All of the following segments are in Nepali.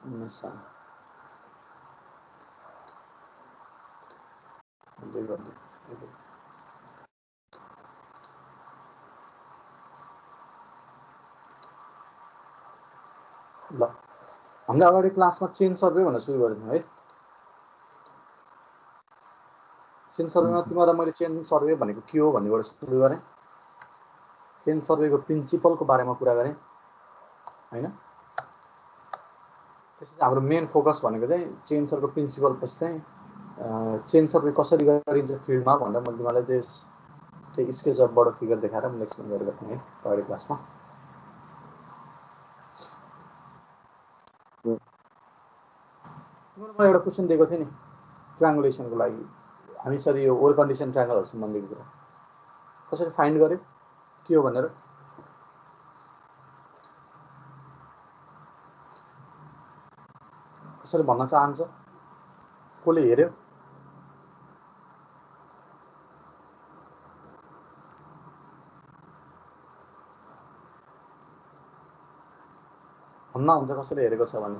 निशान ल हामीले अगाडि क्लासमा चेन सर्वे भनेर सुरु गरेको थियौँ है। चेन सर्वेमा तिमीलाई मैले चेन सर्वे भनेको के हो भन्नेबाट सुरु गरेँ। चेन सर्वेको प्रिन्सिपलको बारेमा कुरा गरेँ हैन। त्यसपछि हाम्रो मेन फोकस भनेको चाहिँ चेन सर्वेको प्रिन्सिपल पछि चाहिँ चेन सर्वे कसरी गरिन्छ फिल्डमा भनेर मैले तिमीलाई त्यो स्केच अफबाट फिगर देखाएर मैले एक्सप्लेन गरेको थिएँ है अगाडि क्लासमा। तिमीलाई एउटा क्वेसन दिएको थिएँ नि ट्रायङ्गुलेसनको लागि। हामी सरी यो वेल कन्डिसन ट्रायङ्गलहरू सम्बन्धीको कुरा कसरी फाइन्ड गर्यो के हो भनेर। कसरी भन्न चाहन्छ, कसले हेऱ्यो? भन्दा हुन्छ कसैले हेरेको छ भने।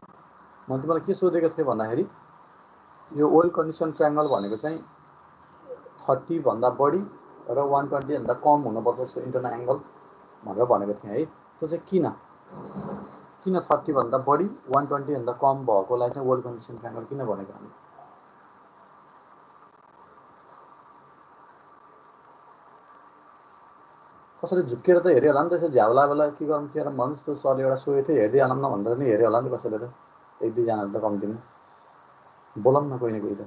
मैले तिमीलाई के सोधेको थिएँ भन्दाखेरि यो वेल कन्डिसन ट्रायङ्गल भनेको चाहिँ 30 भन्दा बढी र 120 भन्दा कम हुनुपर्छ यसको इन्टर्नल एङ्गल भनेर भनेको थिएँ है। त्यो चाहिँ किन 30 भन्दा बढी 120 भन्दा कम भएकोलाई चाहिँ वेल कन्डिसन ट्रायङ्गल किन भनेको हामी? कसैले झुक्केर त हेऱ्यो होला नि त, त्यसो झ्याउला बेला के गरौँ भन्नु जस्तो सरले एउटा सोधेको थियो, हेर्दै हालौँ न भनेर नि हेऱ्यो होला नि त कसैले त, एक दुईजना त कम्तीमा बोलाउँ न कोही न कोही त।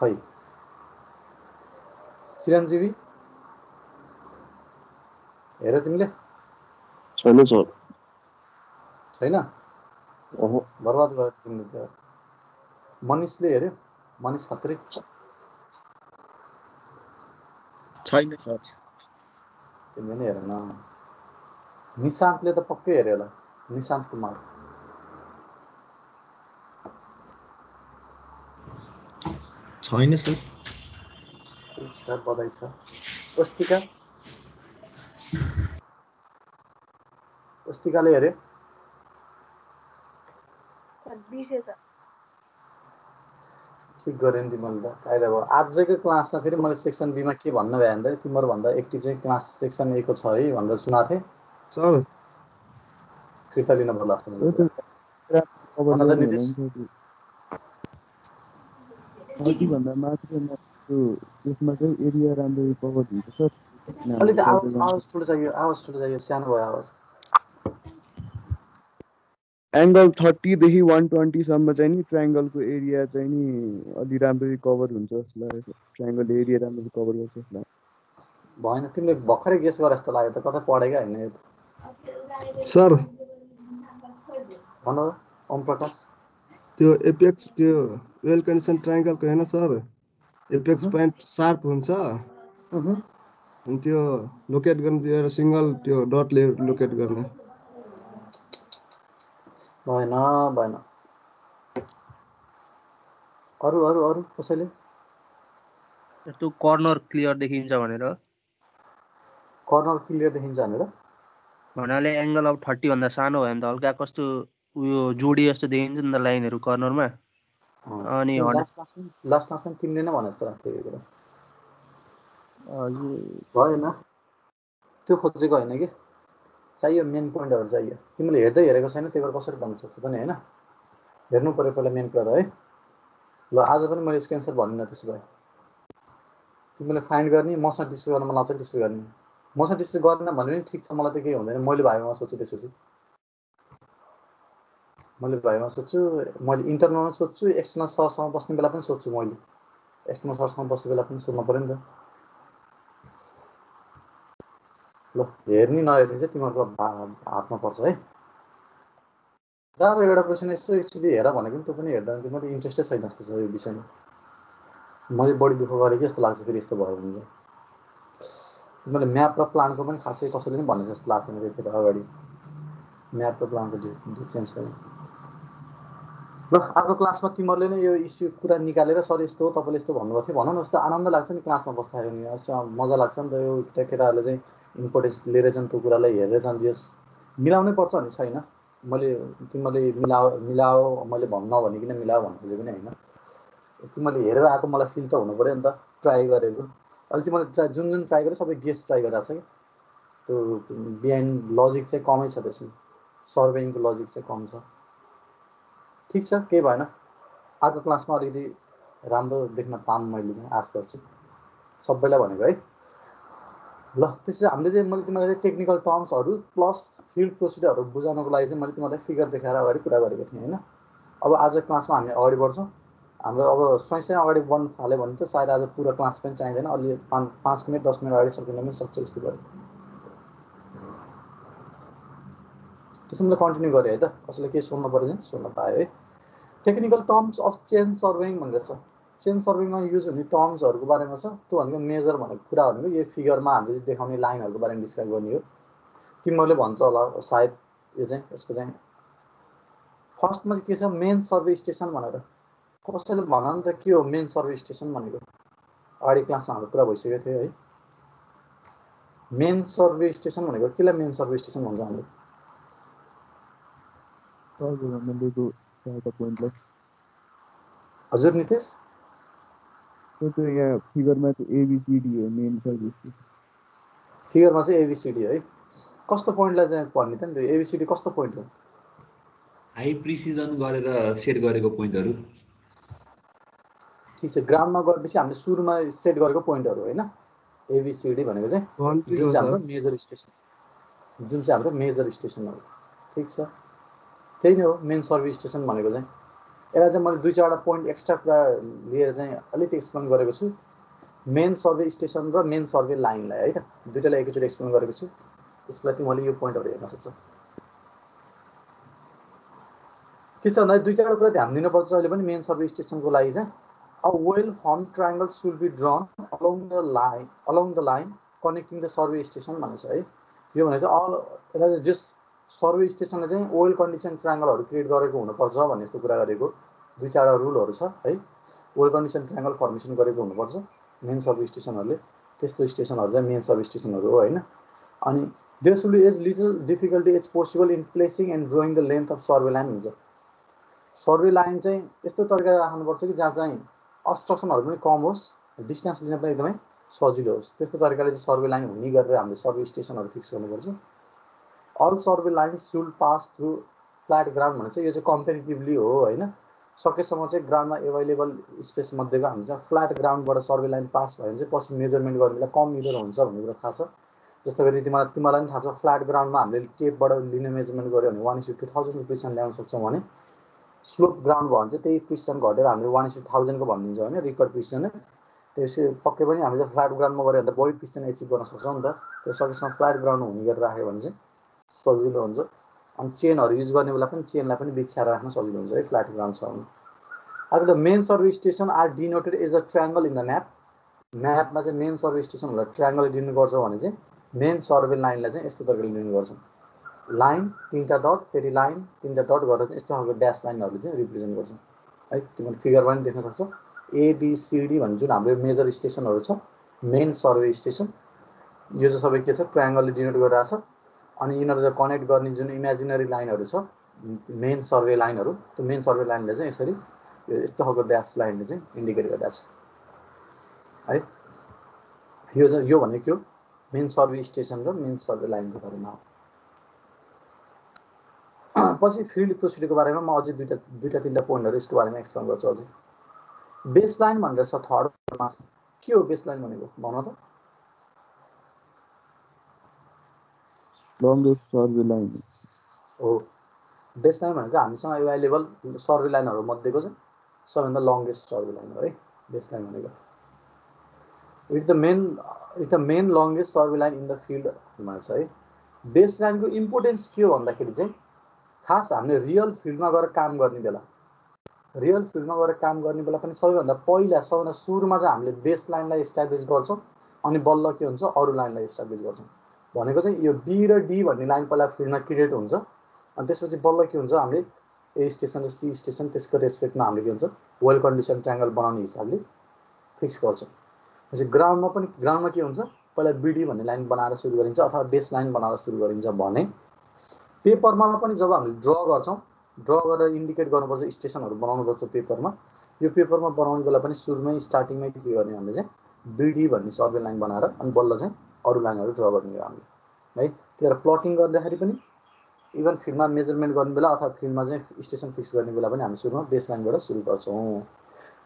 खै चिरञ्जीवी हेऱ्यो तिमीले? छैन सर। छैन? बर्बाद भयो तिमीले त्यो। मनिषले हेऱ्यो? मनिष खत्री? छैन सर। तिमीले नि हेरेन। निशान्तले त पक्कै हेऱ्यो होला, निशान्त कुमार। छैन सर। सर बधाई छ। अस्तिकाले हेऱ्यो? ठिक गरेँ नि तिमीले त, कायदा भयो। आजकै क्लासमा फेरि मैले सेक्सन बीमा के भन्न भए भन्दा तिमीहरूभन्दा एक्टिभ चाहिँ क्लास सेक्सन ए को छ है भनेर सुनाएको थिएँ सर। फिर्ता लिन पर्ला जस्तो लाग्छ। भन्दा माथि त्यसमा चाहिँ एरिया राम्ररी कभर हुन्छ सर। अलिक आवाज ठुलो चाहियो, सानो भयो आवाज। एङ्गल 30 देखि 120 सम्म चाहिँ नि ट्रायङ्गलको एरिया चाहिँ नि अलि राम्ररी कभर हुन्छ जस्तो लाग्यो सर। ट्रायङ्गल एरिया राम्ररी कभर गर्छ जस्तो लाग्यो। भएन, तिमीले भर्खरै गेस गरे जस्तो लाग्यो त, कतै पढेकै होइन यो त। सर भन ओम प्रकाश। त्यो एपेक्स त्यो वेल कन्डिसन ट्रायङ्गलको होइन सर, एपेक्स पोइन्ट सार्प हुन्छ अनि त्यो लोकेट गर्ने त्यो एउटा सिङ्गल त्यो डटले लोकेट गर्ने। भएन अरू कसैले? यस्तो कर्नर क्लियर देखिन्छ भनेर। कर्नर क्लियर देखिन्छ भनेर भन्नाले एङ्गल अब 30 भन्दा सानो भयो भने त हल्का कस्तो उयो जोडी जस्तो देखिन्छ नि त लाइनहरू कर्नरमा। अनि लास्ट क्लासमा तिमीले नै भने जस्तो लाग्थ्यो यो कुरा। हजुर भएन, त्यो खोजेको होइन कि, चाहियो मेन पोइन्टहरू चाहियो। तिमीले हेर्दै हेरेको छैन, त्यही भएर कसरी भन्न सक्छ पनि होइन। हेर्नु पऱ्यो पहिला मेन कुरा है। ल आज पनि मैले यसको एन्सर भनिनँ। त्यसो भए तिमीले फाइन्ड गर्ने, मसँग डिस्कस गर्न मन लाग्छ डिस्कस गर्ने। मसँग डिस्कस गर्न भने पनि ठिक छ, मलाई त केही हुँदैन। मैले भाइमा सोध्छु, त्यसपछि मैले भाइमा सोध्छु, मैले इन्टरनलमा सोध्छु, एक्सटर्नल सरसँग बस्ने बेला पनि सोध्छु। मैले एक्सटर्नल सरसँग बस्ने बेला पनि सोध्नु पऱ्यो नि त। ल हेर्ने नहेर्ने चाहिँ तिमीहरूको हातमा पर्छ है। र अब एउटा क्वेसन यसो एक्चुली हेर भनेको पनि त्यो पनि हेर्दैन, तिमीले इन्ट्रेस्टै छैन जस्तो छ यो विषयमा। मैले बढी दुःख गरेँ कि जस्तो लाग्छ फेरि यस्तो भयो भने चाहिँ। तिमीले म्याप र प्लानको पनि खासै कसैले पनि भनेको जस्तो लाग्दैन त्यतिर अगाडि, म्याप र प्लानको डिफ्रेन्स पनि। ल अर्को क्लासमा तिमीहरूले नै यो इस्यु कुरा निकालेर सर यस्तो हो तपाईँले यस्तो भन्नुभएको थियो भन न, यस्तो आनन्द लाग्छ नि क्लासमा बस्दाखेरि नि, मजा लाग्छ नि त यो केटाकेटाहरूले चाहिँ इम्पोर्टेन्स लिएर चाहिँ त्यो कुरालाई हेरेर चाहिँ जस मिलाउनै पर्छ भन्ने छैन। मैले तिमीहरूले मिलाओ मैले नभनिकन मिलाओ भन्नु खोजेको पनि होइन, तिमीहरूले हेरेर आएको मलाई फिल त हुनु पऱ्यो नि त, ट्राई गरेको। अहिले तिमीहरूले जुन जुन ट्राई गरेर सबै गेस ट्राई गरिरहेको छ कि त्यो बिहाइन्ड लजिक चाहिँ कमै छ त्यसमा, सर्भेइङको लजिक चाहिँ कम छ। ठिक छ, केही भएन, अर्को क्लासमा अलिकति राम्रो देख्न पाऊँ मैले चाहिँ आश गर्छु, सबैलाई भनेको है। ल त्यसो हामीले चाहिँ मैले तिमीलाई चाहिँ टेक्निकल टर्म्सहरू प्लस फिल्ड प्रोसिडरहरू बुझाउनको लागि चाहिँ मैले तिमीलाई फिगर देखाएर अगाडि कुरा गरेको थिएँ होइन। अब आज क्लासमा हामी अगाडि बढ्छौँ, हाम्रो अब स्वयं अगाडि बढ्नु थाल्यो भने त सायद आज पुरा क्लास पनि चाहिँदैन, अलि 5 मिनट 10 मिनट अगाडि सकिन पनि सक्छ जस्तो भयो। त्यसमा कन्टिन्यू गरेँ है त, कसैले केही सोध्नु पऱ्यो चाहिँ सोध्न पायो है। टेक्निकल टर्म्स अफ चेन सर्वेइङ भनेर छ, चेन सर्वेइङमा युज हुने टर्म्सहरूको बारेमा छ। त्यो भनेको मेजर भनेको कुरा भनेको यो फिगरमा हामीले देखाउने लाइनहरूको बारेमा डिस्क्राइब गर्ने हो। तिमीहरूले भन्छ होला सायद यो चाहिँ यसको चाहिँ फर्स्टमा चाहिँ के छ मेन सर्वे स्टेसन भनेर, कसैले भन नि त के हो मेन सर्वे स्टेसन भनेको? अगाडि क्लासमा हाम्रो कुरा भइसकेको थियो है। मेन सर्वे स्टेसन भनेको केलाई मेन सर्वे स्टेसन भन्छ हामीले? हजुर नितेश, त्यो यहाँ फिगरमा चाहिँ एबिसिडी हो मेन सर्भिस, फिगरमा चाहिँ एबिसिडी है। कस्तो पोइन्टलाई चाहिँ भन्ने त नि त्यो एबिसिडी कस्तो पोइन्ट हो? हाई प्रिसिजन गरेर सेट गरेको पोइन्टहरू। ठिक छ, ग्राममा गएपछि हामीले सुरुमा सेट गरेको पोइन्टहरू होइन एबिसिडी भनेको चाहिँ, जुन चाहिँ हाम्रो मेजर स्टेसन, जुन चाहिँ हाम्रो मेजर स्टेसनहरू। ठिक छ, त्यही नै हो मेन सर्वे स्टेसन भनेको चाहिँ। यसलाई चाहिँ मैले 2-4वटा पोइन्ट एक्स्ट्रा कुरा लिएर चाहिँ अलिकति एक्सप्लेन गरेको छु, मेन सर्वे स्टेसन र मेन सर्वे लाइनलाई है त, दुइटालाई एकैचोटि एक्सप्लेन गरेको छु। त्यसको लागि तिमीले यो पोइन्टहरू हेर्न सक्छौ। के छ भन्दा 2-4वटा कुरा ध्यान दिनुपर्छ अहिले पनि मेन सर्वे स्टेसनको लागि चाहिँ। A well-formed triangle should be drawn along the line connecting the survey station भनेको छ है। यो भने चाहिँ यसलाई जस सर्वे स्टेसनले चाहिँ वेल कन्डिसन ट्रायङ्गलहरू क्रिएट गरेको हुनुपर्छ भन्ने जस्तो कुरा गरेको 2-4वटा रुलहरू छ है। वेल कन्डिसन ट्रायङ्गल फर्मेसन गरेको हुनुपर्छ मेन सर्वे स्टेसनहरूले, त्यस्तो स्टेसनहरू चाहिँ मेन सर्वे स्टेसनहरू हो होइन। अनि there should be as little difficulty as possible in placing and drawing the length of survey line हुन्छ। सर्वे लाइन चाहिँ यस्तो तरिकाले राख्नुपर्छ कि जहाँ चाहिँ अब्स्ट्रक्सनहरू पनि कम होस्, डिस्टेन्स लिन पनि एकदमै सजिलो होस्, त्यस्तो तरिकाले चाहिँ सर्वे लाइन हुने गरेर हामीले सर्वे स्टेसनहरू फिक्स गर्नुपर्छ। All survey lines should pass through flat ground भने चाहिँ यो चाहिँ कम्पेरिटिभली हो होइन। सकेसम्म चाहिँ ग्राउन्डमा एभाइलेबल स्पेस मध्येको हामी चाहिँ फ्ल्याट ग्राउन्डबाट सर्वे लाइन पास भयो भने चाहिँ पछि मेजरमेन्ट गर्ने बेला कम मिटर हुन्छ भन्ने कुरा थाहा छ। जस्तो गरी तिमीलाई पनि थाहा छ फ्ल्याट ग्राउन्डमा हामीले टेपबाट लिने मेजरमेन्ट गऱ्यो भने 1:2000 प्रिसिजन ल्याउन सक्छौँ भने स्लोप ग्राउन्ड भयो भने चाहिँ त्यही प्रिसिजन घटेर हामीले 1:1000 को भनिदिन्छ होइन रिकर्ड प्रिसिजन। त्यसै पक्कै पनि हामीले फ्ल्याट ग्राउन्डमा गऱ्यो भने त बढी प्रिसिजन एचिभ गर्न सक्छौँ नि त। त्यो सकेसम्म फ्ल्याट ग्राउन्ड हुने गरेर राख्यो भने चाहिँ सजिलो हुन्छ। अनि चेनहरू युज गर्ने बेला पनि चेनलाई पनि बिछ्याएर राख्न सजिलो हुन्छ है फ्ल्याट ग्राउन्ड छ भने। अब the main survey station are denoted as a triangle in the map. म्यापमा चाहिँ मेन सर्वे स्टेसनहरूलाई ट्रायङ्गल डिनोट गर्छ भने चाहिँ मेन सर्वे लाइनलाई चाहिँ यस्तो तरिकाले डिनोट गर्छ, लाइन 3टा डट फेरि लाइन 3टा डट गरेर चाहिँ यस्तो खालको ड्यास लाइनहरूले चाहिँ रिप्रेजेन्ट गर्छ है। तिमीले फिगरमा पनि देख्न सक्छौ एबिसिडी भन्ने जुन हाम्रो मेजर स्टेसनहरू छ मेन सर्वे स्टेसन, यो चाहिँ सबै के छ ट्रायङ्गलले डिनोट गरिरहेछ। अनि यिनीहरू कनेक्ट गर्ने जुन इमेजिनरी लाइनहरू छ मेन सर्वे लाइनहरू, त्यो मेन सर्वे लाइनले चाहिँ यसरी यस्तो खालको ड्यास लाइनले चाहिँ इन्डिकेट गरिरहेछ है। यो भनेको के हो मेन सर्वे स्टेसन र मेन सर्वे लाइनको बारेमा हो। पछि फिल्ड प्रोसिडरको बारेमा म अझै दुईटा तिनवटा पोइन्टहरू यसको बारेमा एक्सप्लेन गर्छु अझै। बेस लाइन भनेर छ थर्डमा, के हो बेस लाइन भनेको भन त? लङ्गेस्ट सर्वे लाइन हो, बेस लाइन भनेको हामीसँग एभाइलेबल सर्वे लाइनहरू मध्येको चाहिँ सबैभन्दा लङ्गेस्ट सर्वे लाइन हो है बेस लाइन भनेको। It the main longest survey line in the field भन्छ है। बेस लाइनको इम्पोर्टेन्स के हो भन्दाखेरि चाहिँ खास हामीले रियल फिल्डमा गएर काम गर्ने बेला पनि सबैभन्दा सुरुमा चाहिँ हामीले बेस लाइनलाई इस्टाब्लिस गर्छौँ अनि बल्ल के हुन्छ अरू लाइनलाई इस्टाब्लिस गर्छौँ। भनेको चाहिँ यो बी र डी भन्ने लाइन पहिला फिल्डमा क्रिएट हुन्छ अनि त्यसपछि बल्ल के हुन्छ हामीले ए स्टेसन र सी स्टेसन त्यसको रेस्पेक्टमा हामीले के हुन्छ वेल कन्डिसन ट्रायङ्गल बनाउने हिसाबले फिक्स गर्छौँ। पछि ग्राउन्डमा के हुन्छ पहिला बिडी भन्ने लाइन बनाएर सुरु गरिन्छ अथवा बेस लाइन बनाएर सुरु गरिन्छ भने पेपरमा पनि जब हामीले ड्र गर्छौँ ड्र गरेर इन्डिकेट गर्नुपर्छ स्टेसनहरू बनाउनुपर्छ पेपरमा। यो पेपरमा बनाउने बेला पनि सुरुमै स्टार्टिङमै के गर्ने हामीले चाहिँ बिडी भन्ने सर्वे लाइन बनाएर अनि बल्ल चाहिँ अरू लाइनहरू ड्र गर्ने हामीले है। त्यही भएर प्लटिङ गर्दाखेरि पनि इभन फिल्डमा मेजरमेन्ट गर्ने बेला अथवा फिल्डमा चाहिँ स्टेसन फिक्स गर्ने बेला पनि हामी सुरुमा बेस लाइनबाट सुरु गर्छौँ।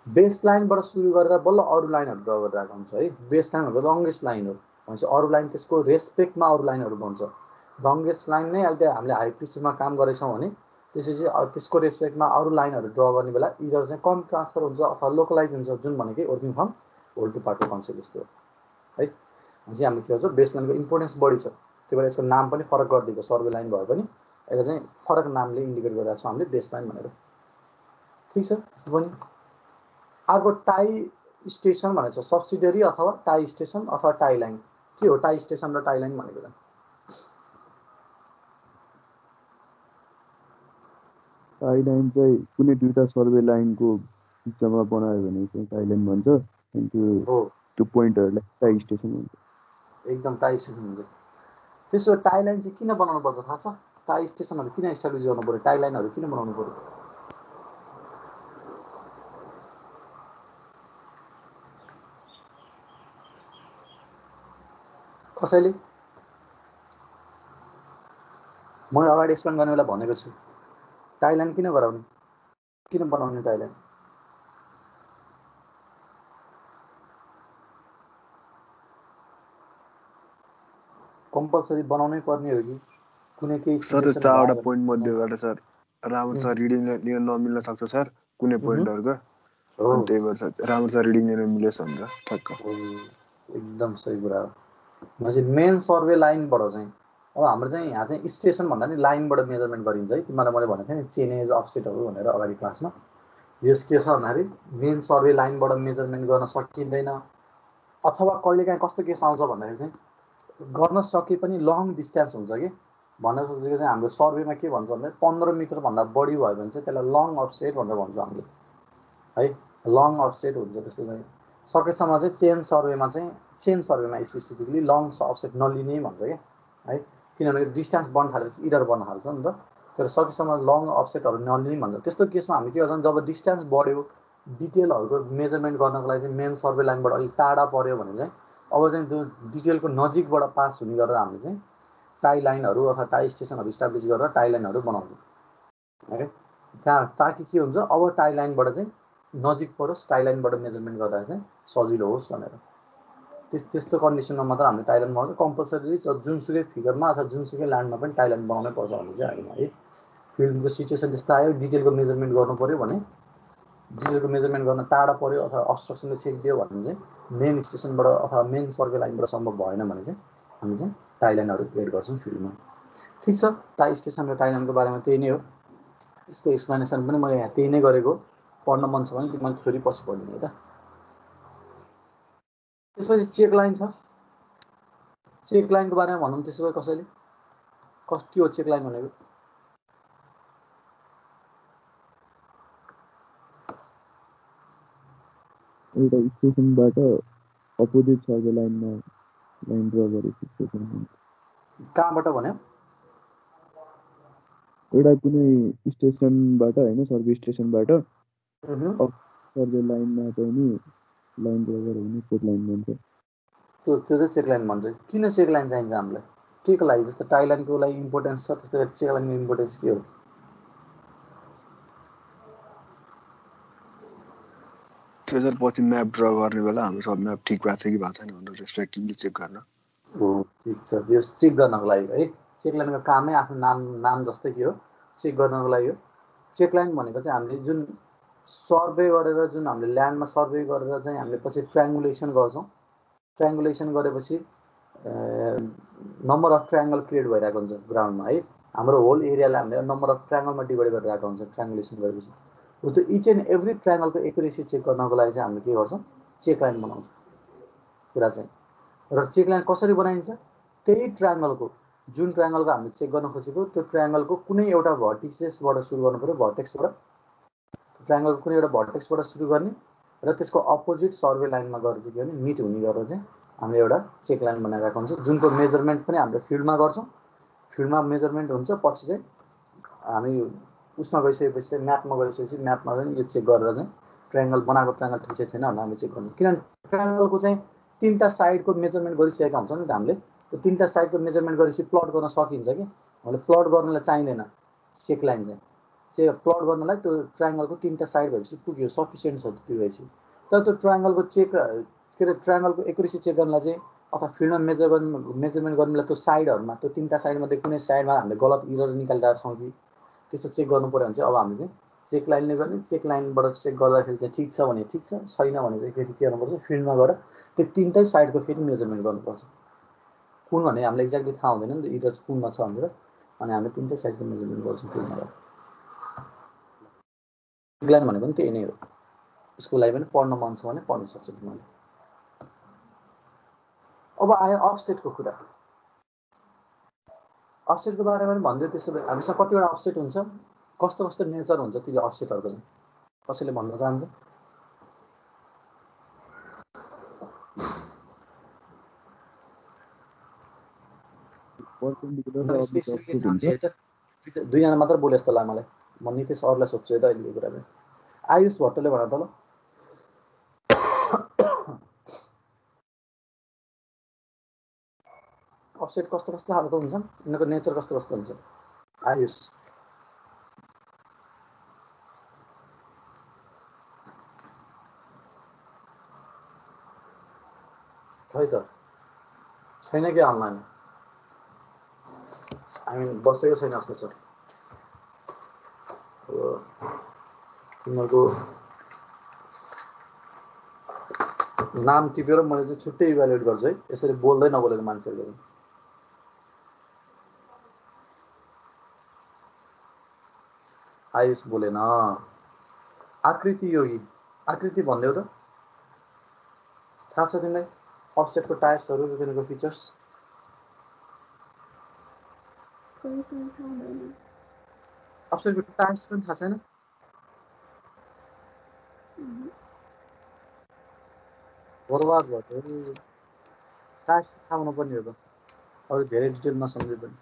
बेस लाइनबाट सुरु गरेर बल्ल अरू लाइनहरू ड्र गरिरहेको हुन्छ है। बेस लाइन भनेको लङ्गेस्ट लाइन हो भन्छ, अरू लाइन त्यसको रेस्पेक्टमा अरू लाइनहरू भन्छ। लङ्गेस्ट लाइन नै अहिले हामीले हाई प्रिसिजनमा काम गरेछौँ भने त्यसपछि त्यसको रेस्पेक्टमा अरू लाइनहरू ड्र गर्ने बेला इधर चाहिँ कम ट्रान्सफर हुन्छ अथवा लोकलाइज हुन्छ, जुन भनेकै वर्किङ फ्रम होल टु पार्टको कन्सेप्ट जस्तो हो है। चाहिँ हामीले के भन्छ बेस लाइनको इम्पोर्टेन्स बढी छ, त्यही भएर यसको नाम पनि फरक गरिदिएको सर्वे लाइन भए पनि यसलाई चाहिँ फरक नामले इन्डिकेट गरिरहेको छौँ हामीले बेस लाइन भनेर। ठिक छ। त्यो पनि अर्को टाई स्टेसन भनेको छ सब्सिडियरी अथवा टाई स्टेसन अथवा टाई लाइन। के हो टाई स्टेसन र टाई लाइन भनेको चाहिँ? टाई लाइन चाहिँ कुनै दुईटा सर्वे लाइनको बिचमा बनायो भने चाहिँ टाई लाइन भन्छ, अनि त्यो पोइन्टहरूलाई टाई स्टेसन भन्छ। एकदम टाई स्टेसन हुन्छ। त्यसो टाई लाइन चाहिँ किन बनाउनु पर्छ थाहा छ? टाई स्टेसनहरू किन इस्टाब्लिस गर्नु पर्यो, टाई लाइनहरू किन बनाउनु पर्यो? कसैले? मैले अगाडि एक्सप्लेन गर्ने बेला भनेको छु टाई लाइन किन गराउने, किन बनाउने टाई लाइन? कम्पलसरी बनाउनै पर्ने हो कि कुनै केही सर? चारवटा पोइन्ट मध्येबाट सर राम्रोसँग रिडिङ लिन नमिल्न सक्छ सर कुनै पोइन्टहरूको, अनि त्यही भएर सर राम्रोसँग रिडिङ लिन मिलेछ भनेर ठ्याक्क। एकदम सही कुरा हो। भनेपछि मेन सर्वे लाइनबाट चाहिँ अब हाम्रो चाहिँ यहाँ चाहिँ स्टेसन भन्दा नि लाइनबाट मेजरमेन्ट गरिन्छ है। तिमीलाई मैले भनेको थिएँ नि चेनेज अफसेटहरू भनेर अगाडि क्लासमा। यस के छ भन्दाखेरि मेन सर्वे लाइनबाट मेजरमेन्ट गर्न सकिँदैन, अथवा कहिलेकाहीँ कस्तो केस आउँछ भन्दाखेरि चाहिँ गर्न सके पनि लङ डिस्टेन्स हुन्छ कि भन्न खोजेको चाहिँ हाम्रो सर्वेमा के भन्छ भन्दा 15 मिटरभन्दा बढी भयो भने चाहिँ त्यसलाई लङ अफसेट भनेर भन्छ हामीले है। लङ अफसेट हुन्छ। त्यस्तो चाहिँ सकेसम्म चाहिँ चेन सर्वेमा स्पेसिफिकली लङ अफसेट नलिने भन्छ क्या है, किनभने डिस्टेन्स बढ्न थालेपछि इरर बढ्न थाल्छ नि त। तर सकेसम्म लङ अफसेटहरू नलिने भन्छ। त्यस्तो केसमा हामी के गर्छौँ जब डिस्टेन्स बढ्यो डिटेलहरूको मेजरमेन्ट गर्नको लागि चाहिँ मेन सर्वे लाइनबाट अलिक टाढा पऱ्यो भने चाहिँ अब चाहिँ त्यो डिटेलको नजिकबाट पास हुने गरेर हामीले चाहिँ टाई लाइनहरू अथवा टाई स्टेसनहरू इस्टाब्लिस गरेर टाई लाइनहरू बनाउँछौँ है। त्यहाँ ताकि के हुन्छ अब टाई लाइनबाट चाहिँ नजिक परोस्, टाई लाइनबाट मेजरमेन्ट गर्दा चाहिँ सजिलो होस् भनेर त्यस्तो कन्डिसनमा मात्र हामीले टाई लाइन बनाउँछौँ। कम्पलसरी जुनसुकै फिगरमा अथवा जुनसुकै ल्यान्डमा पनि टाई लाइन बनाउनै पर्छ भन्ने चाहिँ होइन है। फिल्डको सिचुएसन त्यस्तो आयो डिटेलको मेजरमेन्ट गर्नु पऱ्यो भने डिटेलको मेजरमेन्ट गर्न टाढा पऱ्यो अथवा अब्स्ट्रक्सनले चेक दियो भने चाहिँ मेन स्टेसनबाट अथवा मेन सर्वे लाइनबाट सम्भव भएन भने चाहिँ हामी चाहिँ टाई लाइनहरू क्रिएट गर्छौँ फिल्डमा। ठिक छ। टाई स्टेसन र टाई लाइनको बारेमा त्यही नै हो। यसको एक्सप्लेनेसन पनि मैले यहाँ त्यही नै गरेको। पढ्न मन छ भने तिमीले थ्योरी पछि पढ्ने है त। त्यसपछि चेक लाइन छ। चेक लाइनको बारेमा भनौँ त्यसो भए कसैले के हो चेक लाइन भनेको? एउटा स्टेसनबाट अपोजिट सर्वे लाइनमा लाइन ड्र गरेको स्टेसन। कहाँबाट भन्यो? एउटा कुनै स्टेसनबाट होइन सर्वे स्टेसनबाट सर्वे लाइनमा चाहिँ नि लाइन ड्र गरेर हुने चेक लाइन भन्छ। त्यो चाहिँ चेक लाइन भन्छ। किन चेक लाइन चाहिन्छ हामीलाई? के को लागि? जस्तो टाई लाइनको लागि इम्पोर्टेन्स छ त्यस्तै चेक लाइनको इम्पोर्टेन्स के हो? त्यो सर पछि म्याप ड्र गर्ने बेला हाम्रो सब म्याप ठिक भएको छ कि भएको छैन भनेर रेस्पेक्टिभली चेक गर्न। हो ठिक छ। त्यो चेक गर्नको लागि है। चेक लाइनको कामै आफ्नो नाम जस्तै के हो चेक गर्नको लागि हो। चेक लाइन भनेको चाहिँ हामीले जुन सर्वे गरेर जुन हामीले ल्यान्डमा सर्वे गरेर चाहिँ हामीले पछि ट्रायङ्गुलेसन गर्छौँ। ट्रायङ्गुलेसन गरेपछि नम्बर अफ ट्रायङ्गल क्रिएट भइरहेको हुन्छ ग्राउन्डमा है। हाम्रो होल एरियालाई हामीले नम्बर अफ ट्रायङ्गलमा डिभाइड गरिरहेको हुन्छ ट्रायङ्गुलेसन गरेपछि। हो त्यो इच एन्ड एभ्री ट्रायङ्गलको एक्युरेसी चेक गर्नको लागि चाहिँ हामीले के गर्छौँ चेक लाइन बनाउँछौँ कुरा चाहिँ। र चेक लाइन कसरी बनाइन्छ? त्यही ट्रायङ्गलको जुन ट्रायंगलको हामीले चेक गर्न खोजेको त्यो ट्रायंगलको कुनै एउटा भर्टिसेसबाट सुरु गर्नु पर्यो, भर्टेक्सबाट। ट्रायंगलको कुनै एउटा भर्टेक्सबाट सुरु गर्ने र त्यसको अपोजिट सर्वे लाइनमा गएर चाहिँ के भने मिट हुने गरेर चाहिँ हामीले एउटा चेक लाइन बनाइरहेको हुन्छ, जुनको मेजरमेन्ट पनि हामीले फिल्डमा गर्छौँ। फिल्डमा मेजरमेन्ट हुन्छ, पछि चाहिँ हामी उसमा गइसकेपछि चाहिँ म्यापमा गइसकेपछि म्यापमा चाहिँ यो चेक गरेर चाहिँ ट्रायंगल बनाएको ट्रायंगल ठिक छ छैन भनेर हामीले चेक गर्नु। किनभने ट्रायंगलको चाहिँ 3टा साइडको मेजरमेन्ट गरिसकेका हुन्छ नि त हामीले। त्यो 3टा साइडको मेजरमेन्ट गरेपछि प्लट गर्न सकिन्छ कि हामीले प्लट गर्नलाई चाहिँदैन चेक लाइन चाहिँ प्लट गर्नलाई त्यो ट्रायंगलको 3टा साइड भएपछि पुग्यो, सफिसियन्ट छ त्यो भएपछि। तर त्यो ट्रायंगलको चेक के अरे ट्रायंगलको एक्युरेसी चेक गर्नलाई चाहिँ अथवा फिल्डमा मेजरमेन्ट गर्नलाई त्यो साइडहरूमा त्यो 3टा साइडमध्ये कुनै साइडमा हामीले गलत इरर निकालिरहेको छौँ कि त्यस्तो चेक गर्नु पर्यो भने चाहिँ अब हामीले चेक लाइनले गर्ने। चेक लाइनबाट चेक गर्दाखेरि चाहिँ ठिक छ भने ठिक छ, छैन भने चाहिँ फेरि के गर्नुपर्छ, फिल्डमा गएर त्यो 3टै साइडको फेरि मेजरमेन्ट गर्नुपर्छ। कुन भने हामीले एक्ज्याक्टली थाहा हुँदैन नि त इरर कुनमा छ भनेर, अनि हामीले 3टै साइडको मेजरमेन्ट गर्छौँ फिल्डमा गएर। चेक लाइन भनेको पनि त्यही नै हो। यसको लागि पनि पढ्न मन छ भने पढ्न सक्छ तिमीले। अब आयो अफसेटको कुरा। अफसेटको बारेमा पनि भन्दै त्यसो भए हामीसँग कतिवटा अफसेट हुन्छ, कस्तो कस्तो नेचर हुन्छ त्यो अफसेटहरूको चाहिँ कसैले भन्न चाहन्छ? पर्पेन्डिकुलर र अब्लिक अफसेट हुन्छ। दुईजना मात्र बोले जस्तो लाग्यो मलाई। म नितेश अरूलाई सोध्छु है त अहिले यो कुरा चाहिँ। आयुष भट्टले भन त ल। अफसेट कस्तो कस्तो खालको हुन्छन्, यिनीहरूको नेचर कस्तो कस्तो हुन्छ? आयुष खै त छैन कि अनलाइन? हामी बसेको छैन जस्तो छ। तिमीहरूको नाम टिपेर मैले चाहिँ छुट्टै इभ्यालुएट गर्छु है, यसरी बोल्दै नबोलेको मान्छेहरूले। आयुष बोलेन। आकृति योगी, आकृति भनिदेऊ त, थाहा छ तिमीलाई अफसेटको टाइप्सहरू र तिनीहरूको फिचर्स? अफसेटको टाइप्स पनि थाहा छैन? बर्बाद भयो। टाइप्स थाहा हुनुपर्ने हो त, अरू धेरै डिटेल नसम्झे पनि।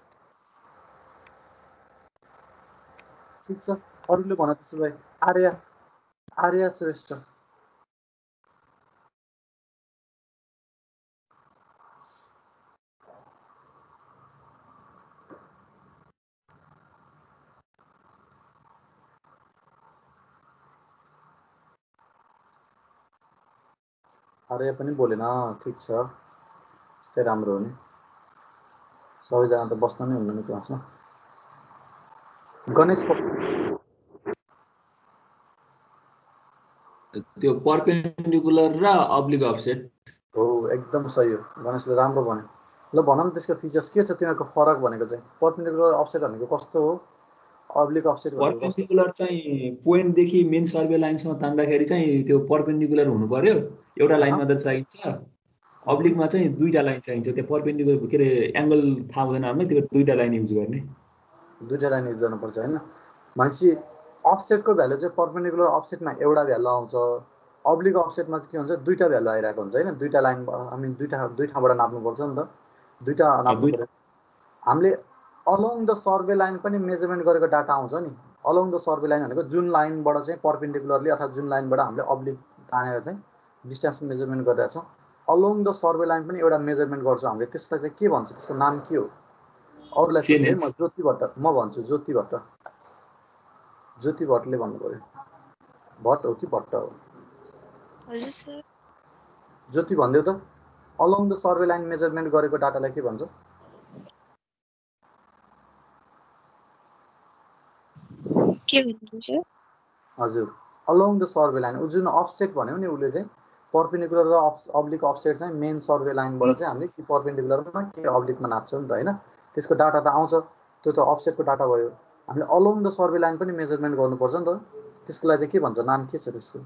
ठिक छ, अरूले भन त्यसो भए। आर्या श्रेष्ठ, आर्या पनि बोलेन। ठिक छ, यस्तै राम्रो हो नि। सबैजना त बस्नु नै हुन्न नि क्लासमा। गणेश त्यो पर्पेन्डिकुलर र अब्लिक अफसेट हो, एकदम सही हो। गणेशले राम्रो भन्यो। ल भन न त्यसको फिचर्स के छ, तिनीहरूको फरक भनेको चाहिँ। पर्पेन्डिकुलर अफसेट भनेको कस्तो हो, अब्लिक अफसेट भनेको कस्तो? पर्पेन्डिकुलर चाहिँ पोइन्टदेखि मेन सर्वे लाइनसम्म तान्दाखेरि चाहिँ त्यो पर्पेन्डिकुलर हुनु पर्यो, एउटा लाइन मात्र चाहिन्छ। अब्लिकमा चाहिँ 2टा लाइन चाहिन्छ। त्यो पर्पेन्डिकुलर के अरे एङ्गल थाहा हुँदैन हामीले, त्यो 2टा लाइन युज गर्ने। 2टा लाइन युज गर्नुपर्छ होइन। भनेपछि अफसेटको भ्यालु चाहिँ पर्पेन्डिकुलर अफसेटमा एउटा भ्यालु आउँछ, अब्लिक अफसेटमा चाहिँ के हुन्छ 2टा भ्यालु आइरहेको हुन्छ होइन। 2टा लाइन हामी दुई ठाउँबाट नाप्नुपर्छ नि त, 2टा नाप्नु पर्यो। हामीले अलोङ द सर्वे लाइन पनि मेजरमेन्ट गरेको डाटा आउँछ नि। अलोङ द सर्वे लाइन भनेको जुन लाइनबाट चाहिँ पर्पेन्डिकुलरली अथवा जुन लाइनबाट हामीले अब्लिक तानेर चाहिँ डिस्टेन्स मेजरमेन्ट गरिरहेको छौँ, अलोङ द सर्वे लाइन पनि एउटा मेजरमेन्ट गर्छौँ हामीले। त्यसलाई चाहिँ के भन्छ, त्यसको नाम के हो? अरूलाई सोध्छु है म। ज्योति भट्ट, म भन्छु ज्योति भट्ट। ज्योति भट्टले भन्नु पर्यो। भट्ट हो कि भट्ट हो? ज्योति भनिदेऊ त, along the survey line measurement गरेको डाटालाई के भन्छ? हजुर, अलोङ द सर्वे लाइन। जुन अफसेट भन्यो नि उसले चाहिँ पर्पेन्डिकुलर र अब्लिक अफसेट चाहिँ मेन सर्वे लाइनबाट चाहिँ हामीले कि पर्पेन्डिकुलरमा कि अब्लिकमा नाप्छौँ नि त होइन। त्यसको डाटा त आउँछ, त्यो त अफसेटको डाटा भयो। हामीले अलोङ द सर्वे लाइन पनि मेजरमेन्ट गर्नुपर्छ नि त। त्यसको लागि चाहिँ के भन्छ, नाम के छ त्यसको?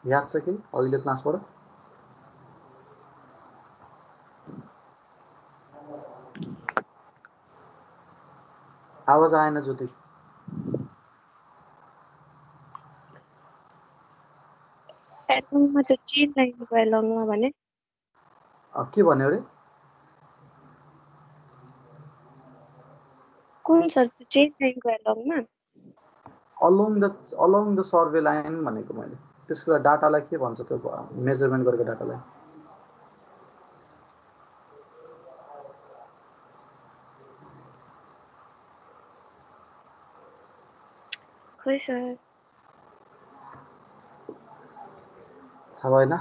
याद छ कि अघिल्लो क्लासबाट? आवाज आएन ज्योति। एलोङमा त चेन लाइनको एलोङमा भने के भन्यो रे? कुन सर चेन लाइनको एलोङमा? अलोङ द सर्वे लाइन भनेको मैले। त्यसको डाटालाई के भन्छ त्यो मेजरमेन्ट गरेको डाटालाई? खै सर थाहा भएन।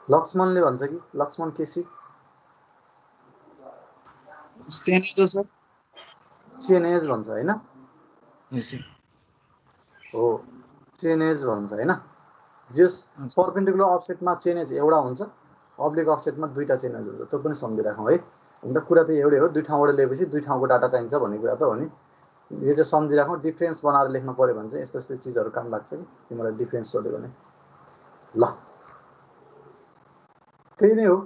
लक्ष्मणले भन्छ कि लक्ष्मण केसी? चेनेज भन्छ होइन? हो चेनेज भन्छ होइन? जस परपेन्डिकुलर अफसेटमा चेनेज एउटा हुन्छ, अब्लिक अफसेटमा दुईटा चेनेज हुन्छ। त्यो पनि सम्झिराखौँ है। हुन त कुरा त एउटै हो, दुई ठाउँबाट लिएपछि दुई ठाउँको डाटा चाहिन्छ भन्ने कुरा त हो नि। यो चाहिँ सम्झिराखौँ। डिफ्रेन्स बनाएर लेख्नु पऱ्यो भने चाहिँ यस्तो यस्तो चिजहरू काम लाग्छ कि तिमीलाई डिफ्रेन्स सोध्यो भने। ल त्यही नै हो।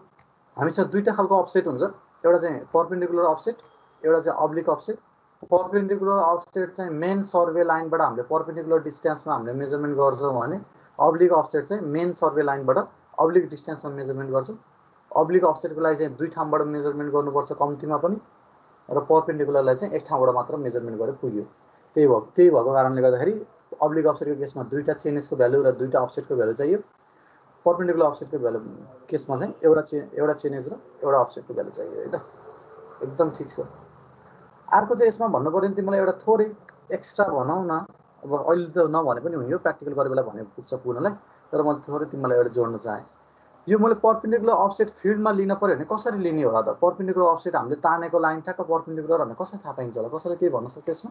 हामीसँग दुईटा खालको अफसेट हुन्छ, एउटा चाहिँ परपेन्डिकुलर अफसेट, एउटा चाहिँ अब्लिक अफसेट। परपेन्डिकुलर अफसेट चाहिँ मेन सर्वे लाइनबाट हामीले परपेन्डिकुलर डिस्टेन्समा हामीले मेजरमेन्ट गर्छौँ भने अब्लिक अफसेट चाहिँ मेन सर्वे लाइनबाट अब्लिक डिस्टेन्समा मेजरमेन्ट गर्छौँ। अब्लिक अफसेटको लागि चाहिँ दुई ठाउँबाट मेजरमेन्ट गर्नुपर्छ कम्तीमा पनि, र परपेन्डिकुलरलाई चाहिँ एक ठाउँबाट मात्र मेजरमेन्ट गरेर पुग्यो। त्यही भएको कारणले गर्दाखेरि अब्लिक अफसेटको केसमा दुईटा चेनेजको भ्यालु र दुईटा अफसेटको भ्यालु चाहियो। परपेन्डिकुलर अफसेटको भ्यालु केसमा चाहिँ एउटा चेनेज र एउटा अफसेटको भ्यालु चाहियो है त। एकदम ठिक छ। अर्को चाहिँ यसमा भन्नु पऱ्यो नि तिमीलाई एउटा थोरै एक्स्ट्रा भनौँ न। अब अहिले त नभने पनि हुन्थ्यो, प्र्याक्टिकल गरेर बेला भने पुग्छ पुग्नलाई, तर मैले थोरै तिमीलाई एउटा जोड्न चाहेँ। यो मैले परपेन्डिकुलर अफसेट फिल्डमा लिन पऱ्यो भने कसरी लिने होला त? परपेन्डिकुलर अफसेट हामीले तानेको लाइन ठ्याक्क परपेन्डिकुलर भनेर कसरी थाहा पाइन्छ होला? कसैले केही भन्न सक्छ यसमा?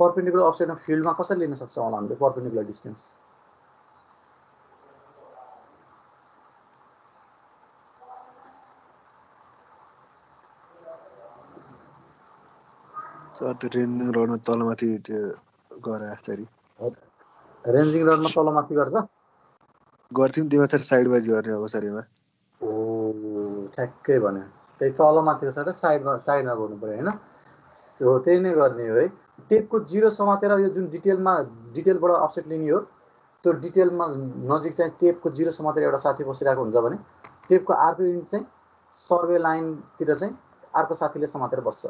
परपेन्डिकुलर अफसेटमा फिल्डमा कसरी लिन सक्छौँ होला हामीले परपेन्डिकुलर डिस्टेन्स? सर त्यो रेन्जिङ रडमा तलमाथि त्यो गरे आश्चर्य रेन्जिङ रडमा तलमाथि गर्छ गर्थ्यौँ, त्यो मात्र साइड वाइज गर्ने अवसरमा। ओ ठ्याक्कै भन्यो। त्यही तलमाथिको साइड साइडमा गर्नु पऱ्यो होइन? हो त्यही नै गर्ने हो है। टेपको जिरो समातेर यो जुन डिटेलबाट अफसेट लिने हो, त्यो डिटेलमा नजिक चाहिँ टेपको जिरो समातेर एउटा साथी बसिरहेको हुन्छ भने टेपको अर्को इन्च चाहिँ सर्वे लाइनतिर चाहिँ अर्को साथीले समातेर बस्छ।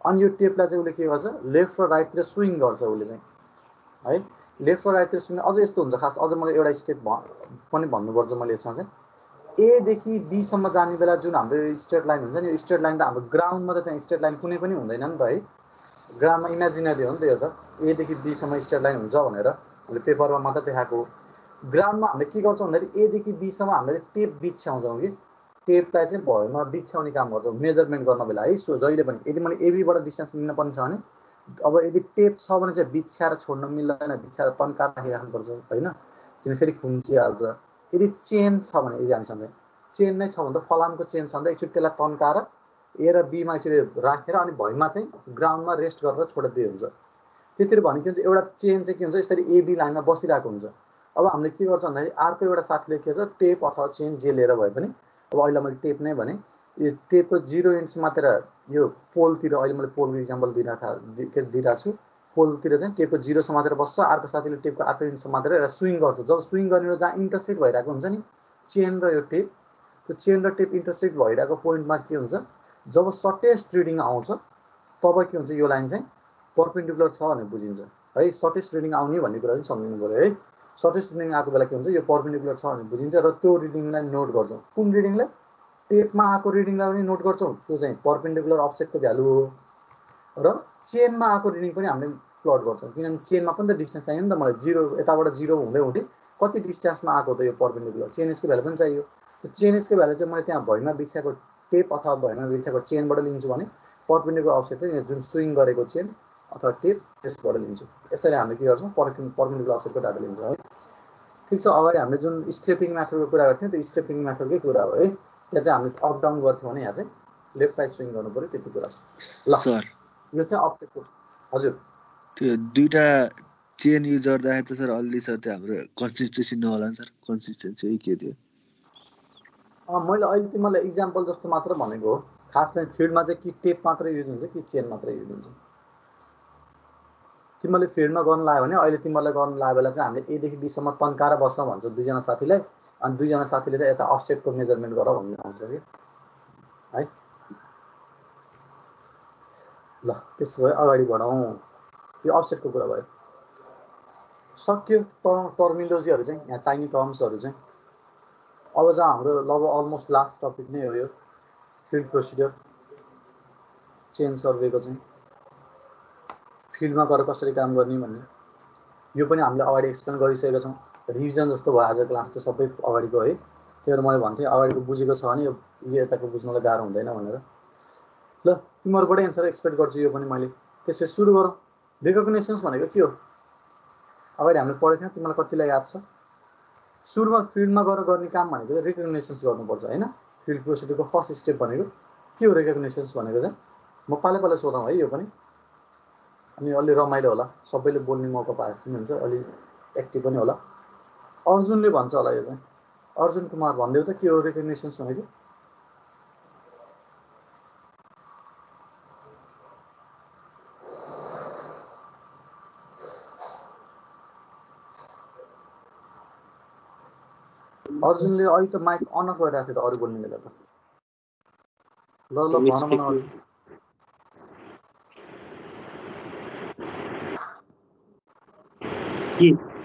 अनि यो टेपलाई चाहिँ उसले के गर्छ, लेफ्ट र राइटतिर स्विङ गर्छ उसले चाहिँ है। लेफ्ट र राइटतिर स्विङ अझ यस्तो हुन्छ। खास अझ मलाई एउटा स्टेप पनि भन्नुपर्छ मैले यसमा चाहिँ। एदेखि बीसम्म जाने बेला जुन हाम्रो स्ट्रेट लाइन हुन्छ नि, यो स्ट्रेट लाइन त हाम्रो ग्राउन्डमा त त्यहाँ स्ट्रेट लाइन कुनै पनि हुँदैन नि त है। ग्राउन्डमा इमेजिनरी हो नि त यो त। एदेखि बीसम्म स्ट्रेट लाइन हुन्छ भनेर हामीले पेपरमा मात्र देखाएको हो। ग्राउन्डमा हामीले के गर्छौँ भन्दाखेरि एदेखि बीसम्म हामीले टेप बिछ्याउँछौँ कि टेपलाई चाहिँ भरमा बिछ्याउने काम गर्छौँ मेजरमेन्ट गर्न बेला है। सो जहिले पनि यदि मैले एबीबाट डिस्टेन्स लिन पर्ने छ भने अब यदि टेप छ भने चाहिँ बिछ्याएर छोड्न मिल्दैन, बिछ्याएर तन्काएर राखिराख्नुपर्छ होइन, किन फेरि खुम्चिहाल्छ। यदि चेन छ भने, यदि हामीसँग चेन नै छ भने त फलामको चेन छ भने त एकचोटि त्यसलाई तन्काएर ए र बीमा एकचोटि राखेर अनि भैमा चाहिँ ग्राउन्डमा रेस्ट गरेर छोडिदिए हुन्छ। त्यतिर भने के हुन्छ, एउटा चेन चाहिँ के हुन्छ, यसरी एबी लाइनमा बसिरहेको हुन्छ। अब हामीले के गर्छ भन्दाखेरि अर्को एउटा साथीले के छ, टेप अथवा चेन जे लिएर भए पनि, अब अहिले मैले टेप नै भने, यो टेपको 0 इन्च मात्र यो पोलतिर, अहिले मैले पोलको इक्जाम्पल दिइरहेको छु। पोलतिर चाहिँ टेपको 0 समातेर बस्छ, अर्को साथीले टेपको अर्को इन्च समातेर एउटा स्विङ गर्छ। जब स्विङ गर्ने जहाँ इन्टरसेक्ट भइरहेको हुन्छ नि चेन र यो टेप, त्यो चेन र टेप इन्टरसेक्ट भइरहेको पोइन्टमा के हुन्छ, जब सर्टेस्ट रिडिङ आउँछ तब के हुन्छ, यो लाइन चाहिँ परपेन्डिकुलर छ भनेर बुझिन्छ है। सर्टेस्ट रिडिङ आउने भन्ने कुरा चाहिँ सम्झिनु पऱ्यो है। सर्टेस्ट रिडिङ आएको बेला के हुन्छ, यो परपेन्डिकुलर छ भनेर बुझिन्छ र त्यो रिडिङलाई नोट गर्छौँ। कुन रिडिङलाई? टेपमा आएको रिडिङलाई पनि नोट गर्छौँ, त्यो चाहिँ परपेन्डिकुलर अफसेटको भ्यालु हो। र चेनमा आएको रिडिङ पनि हामीले प्लट गर्छौँ, किनभने चेनमा पनि त डिस्टेन्स चाहियो नि त मलाई। जिरो यताबाट जिरो हुँदै हुँदै कति डिस्टेन्समा आएको त यो परपेन्डिकुलर, चेनेजको भ्यालु पनि चाहियो। त्यो चेनेजको भ्यालु चाहिँ मैले त्यहाँ भैमा बिछ्याएको टेप अथवा भैमा बिछ्याएको चेनबाट लिन्छु भने परपेन्डिकुलर अफसेट चाहिँ जुन स्विङ गरेको चेन अथवा टेप त्यसबाट लिन्छु। यसरी हामीले के गर्छौँ, परपेन्डिकुलर अफसेटको डाटा लिन्छौँ है। ठिक छ। अगाडि हामीले जुन स्टेपिङ मेथडको कुरा गर्थ्यौँ त्यो स्टेपिङ मेथडकै कुरा हो है। त्यहाँ चाहिँ हामीले अप डाउन गर्थ्यौँ भने यहाँ चाहिँ लेफ्ट राइट स्विङ गर्नु पऱ्यो, त्यति कुरा छ। ल सर यो चाहिँ अफसेटको। हजुर त्यो दुईटा चेन युज गर्दाखेरि त सर अलि सर त्यो हाम्रो कन्सिस्टेन्सी नहोला नि सर? कन्सिस्टेन्सी के थियो? मैले अहिले तिमीलाई इक्जाम्पल जस्तो मात्र भनेको हो। खास चाहिँ फिल्डमा चाहिँ कि टेप मात्रै युज हुन्छ कि चेन मात्रै युज हुन्छ? तिमीले फिल्डमा गर्न लाग्यो भने अहिले तिमीलाई गर्न लाग्यो बेला चाहिँ हामीले A देखि B सम्म तन्काएर बस्छौँ भन्छ दुईजना साथीलाई, अनि दुईजना साथीले चाहिँ यता अफसेटको मेजरमेन्ट गर भन्ने आउँछ कि है। ल त्यसो भए अगाडि बढौँ। यो अफसेटको कुरा भयो। सक्यो टर्मिनोलोजीहरू चाहिँ यहाँ चाहिने टर्म्सहरू चाहिँ। अब चाहिँ हाम्रो लगभग अलमोस्ट लास्ट टपिक नै हो यो फिल्ड प्रोसिड्योर चेन सर्वेको चाहिँ फिल्डमा गएर कसरी काम गर्ने भन्ने यो पनि हामीले अगाडि एक्सप्लेन गरिसकेका छौँ। रिभिजन जस्तो भयो आज क्लास त सबै अगाडिको है। त्यही भएर मैले भन्थेँ अगाडिको बुझेको छ भने यो यताको बुझ्नलाई गाह्रो हुँदैन भनेर। ल तिमीहरूबाटै एन्सर एक्सपेक्ट गर्छु यो पनि मैले। त्यसै सुरु गरौँ। रिकग्नेसन्स भनेको के हो? अगाडि हामीले पढेको थियौँ, तिमीलाई कतिलाई याद छ? सुरुमा फिल्डमा गएर गर्ने काम भनेको चाहिँ रिकग्नेसन्स गर्नुपर्छ होइन। फिल्ड प्रोसिड्युरको फर्स्ट स्टेप भनेको के हो? रिकग्नेसन्स भनेको चाहिँ म पालै सोधौँ है यो पनि, अनि अलि रमाइलो होला, सबैले बोल्ने मौका पाए जस्तो हुन्छ, अलि एक्टिभ पनि होला। अर्जुनले भन्छ होला यो चाहिँ। अर्जुन कुमार भनिदेऊ त के हो रिकग्नेसन्स भनेको? अर्जुनले अहिले त माइक अन गरिरहेको थियो त अरू बोल्ने बेला त। ल भन अर्जुन।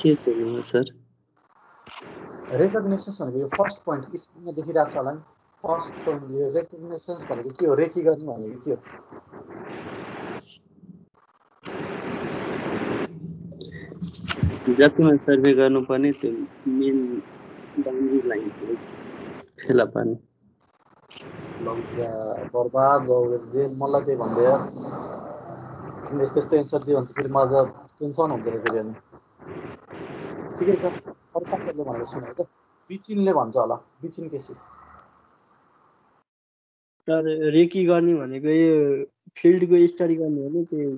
के छ सर? रिकग्नेसन्स भनेको यो फर्स्ट पोइन्ट स्क्रिनमा देखिरहेको छ होला नि। फर्स्ट पोइन्ट यो रिकग्नेसन्स भनेको के हो? रेकी गर्ने भनेको के हो? जतिमा सर्वे गर्नुपर्ने त्यो मेन बाउन्ड्री लाइन फेला पार्ने। लौजा बर्बाद भयो जे मलाई त्यही भन्दै तिमीले यस्तो एन्सर दियो भने त फेरि मलाई त टेन्सन हुन्छ र फेरि। अनि ठिकै छ, अरू साथीहरूले भनेको सुन है त। बिचिनले भन्छ होला, बिचिन केसी रेकी गर्ने भनेको यो फिल्डको स्टडी गर्ने हो नि, त्यो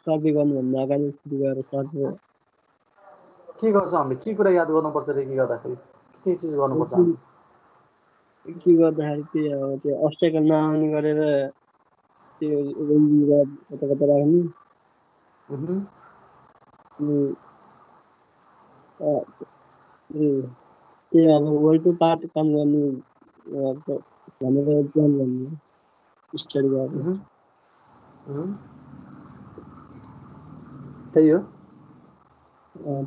सर्वे गर्नुभन्दा अगाडि सुरु गरेर सर्वे के गर्छौँ हामीले? के कुरा याद गर्नुपर्छ रेकी गर्दाखेरि? के चिज गर्नुपर्छ हामीले? के गर्दाखेरि त्यो अब्स्टेकल नआउने गरेर त्यो रेन्जिङ कता कता राख्ने, त्यो अब वर्ल्डको पार्ट काम गर्ने भनेर प्लान गर्ने स्टडी गर्ने त्यही हो।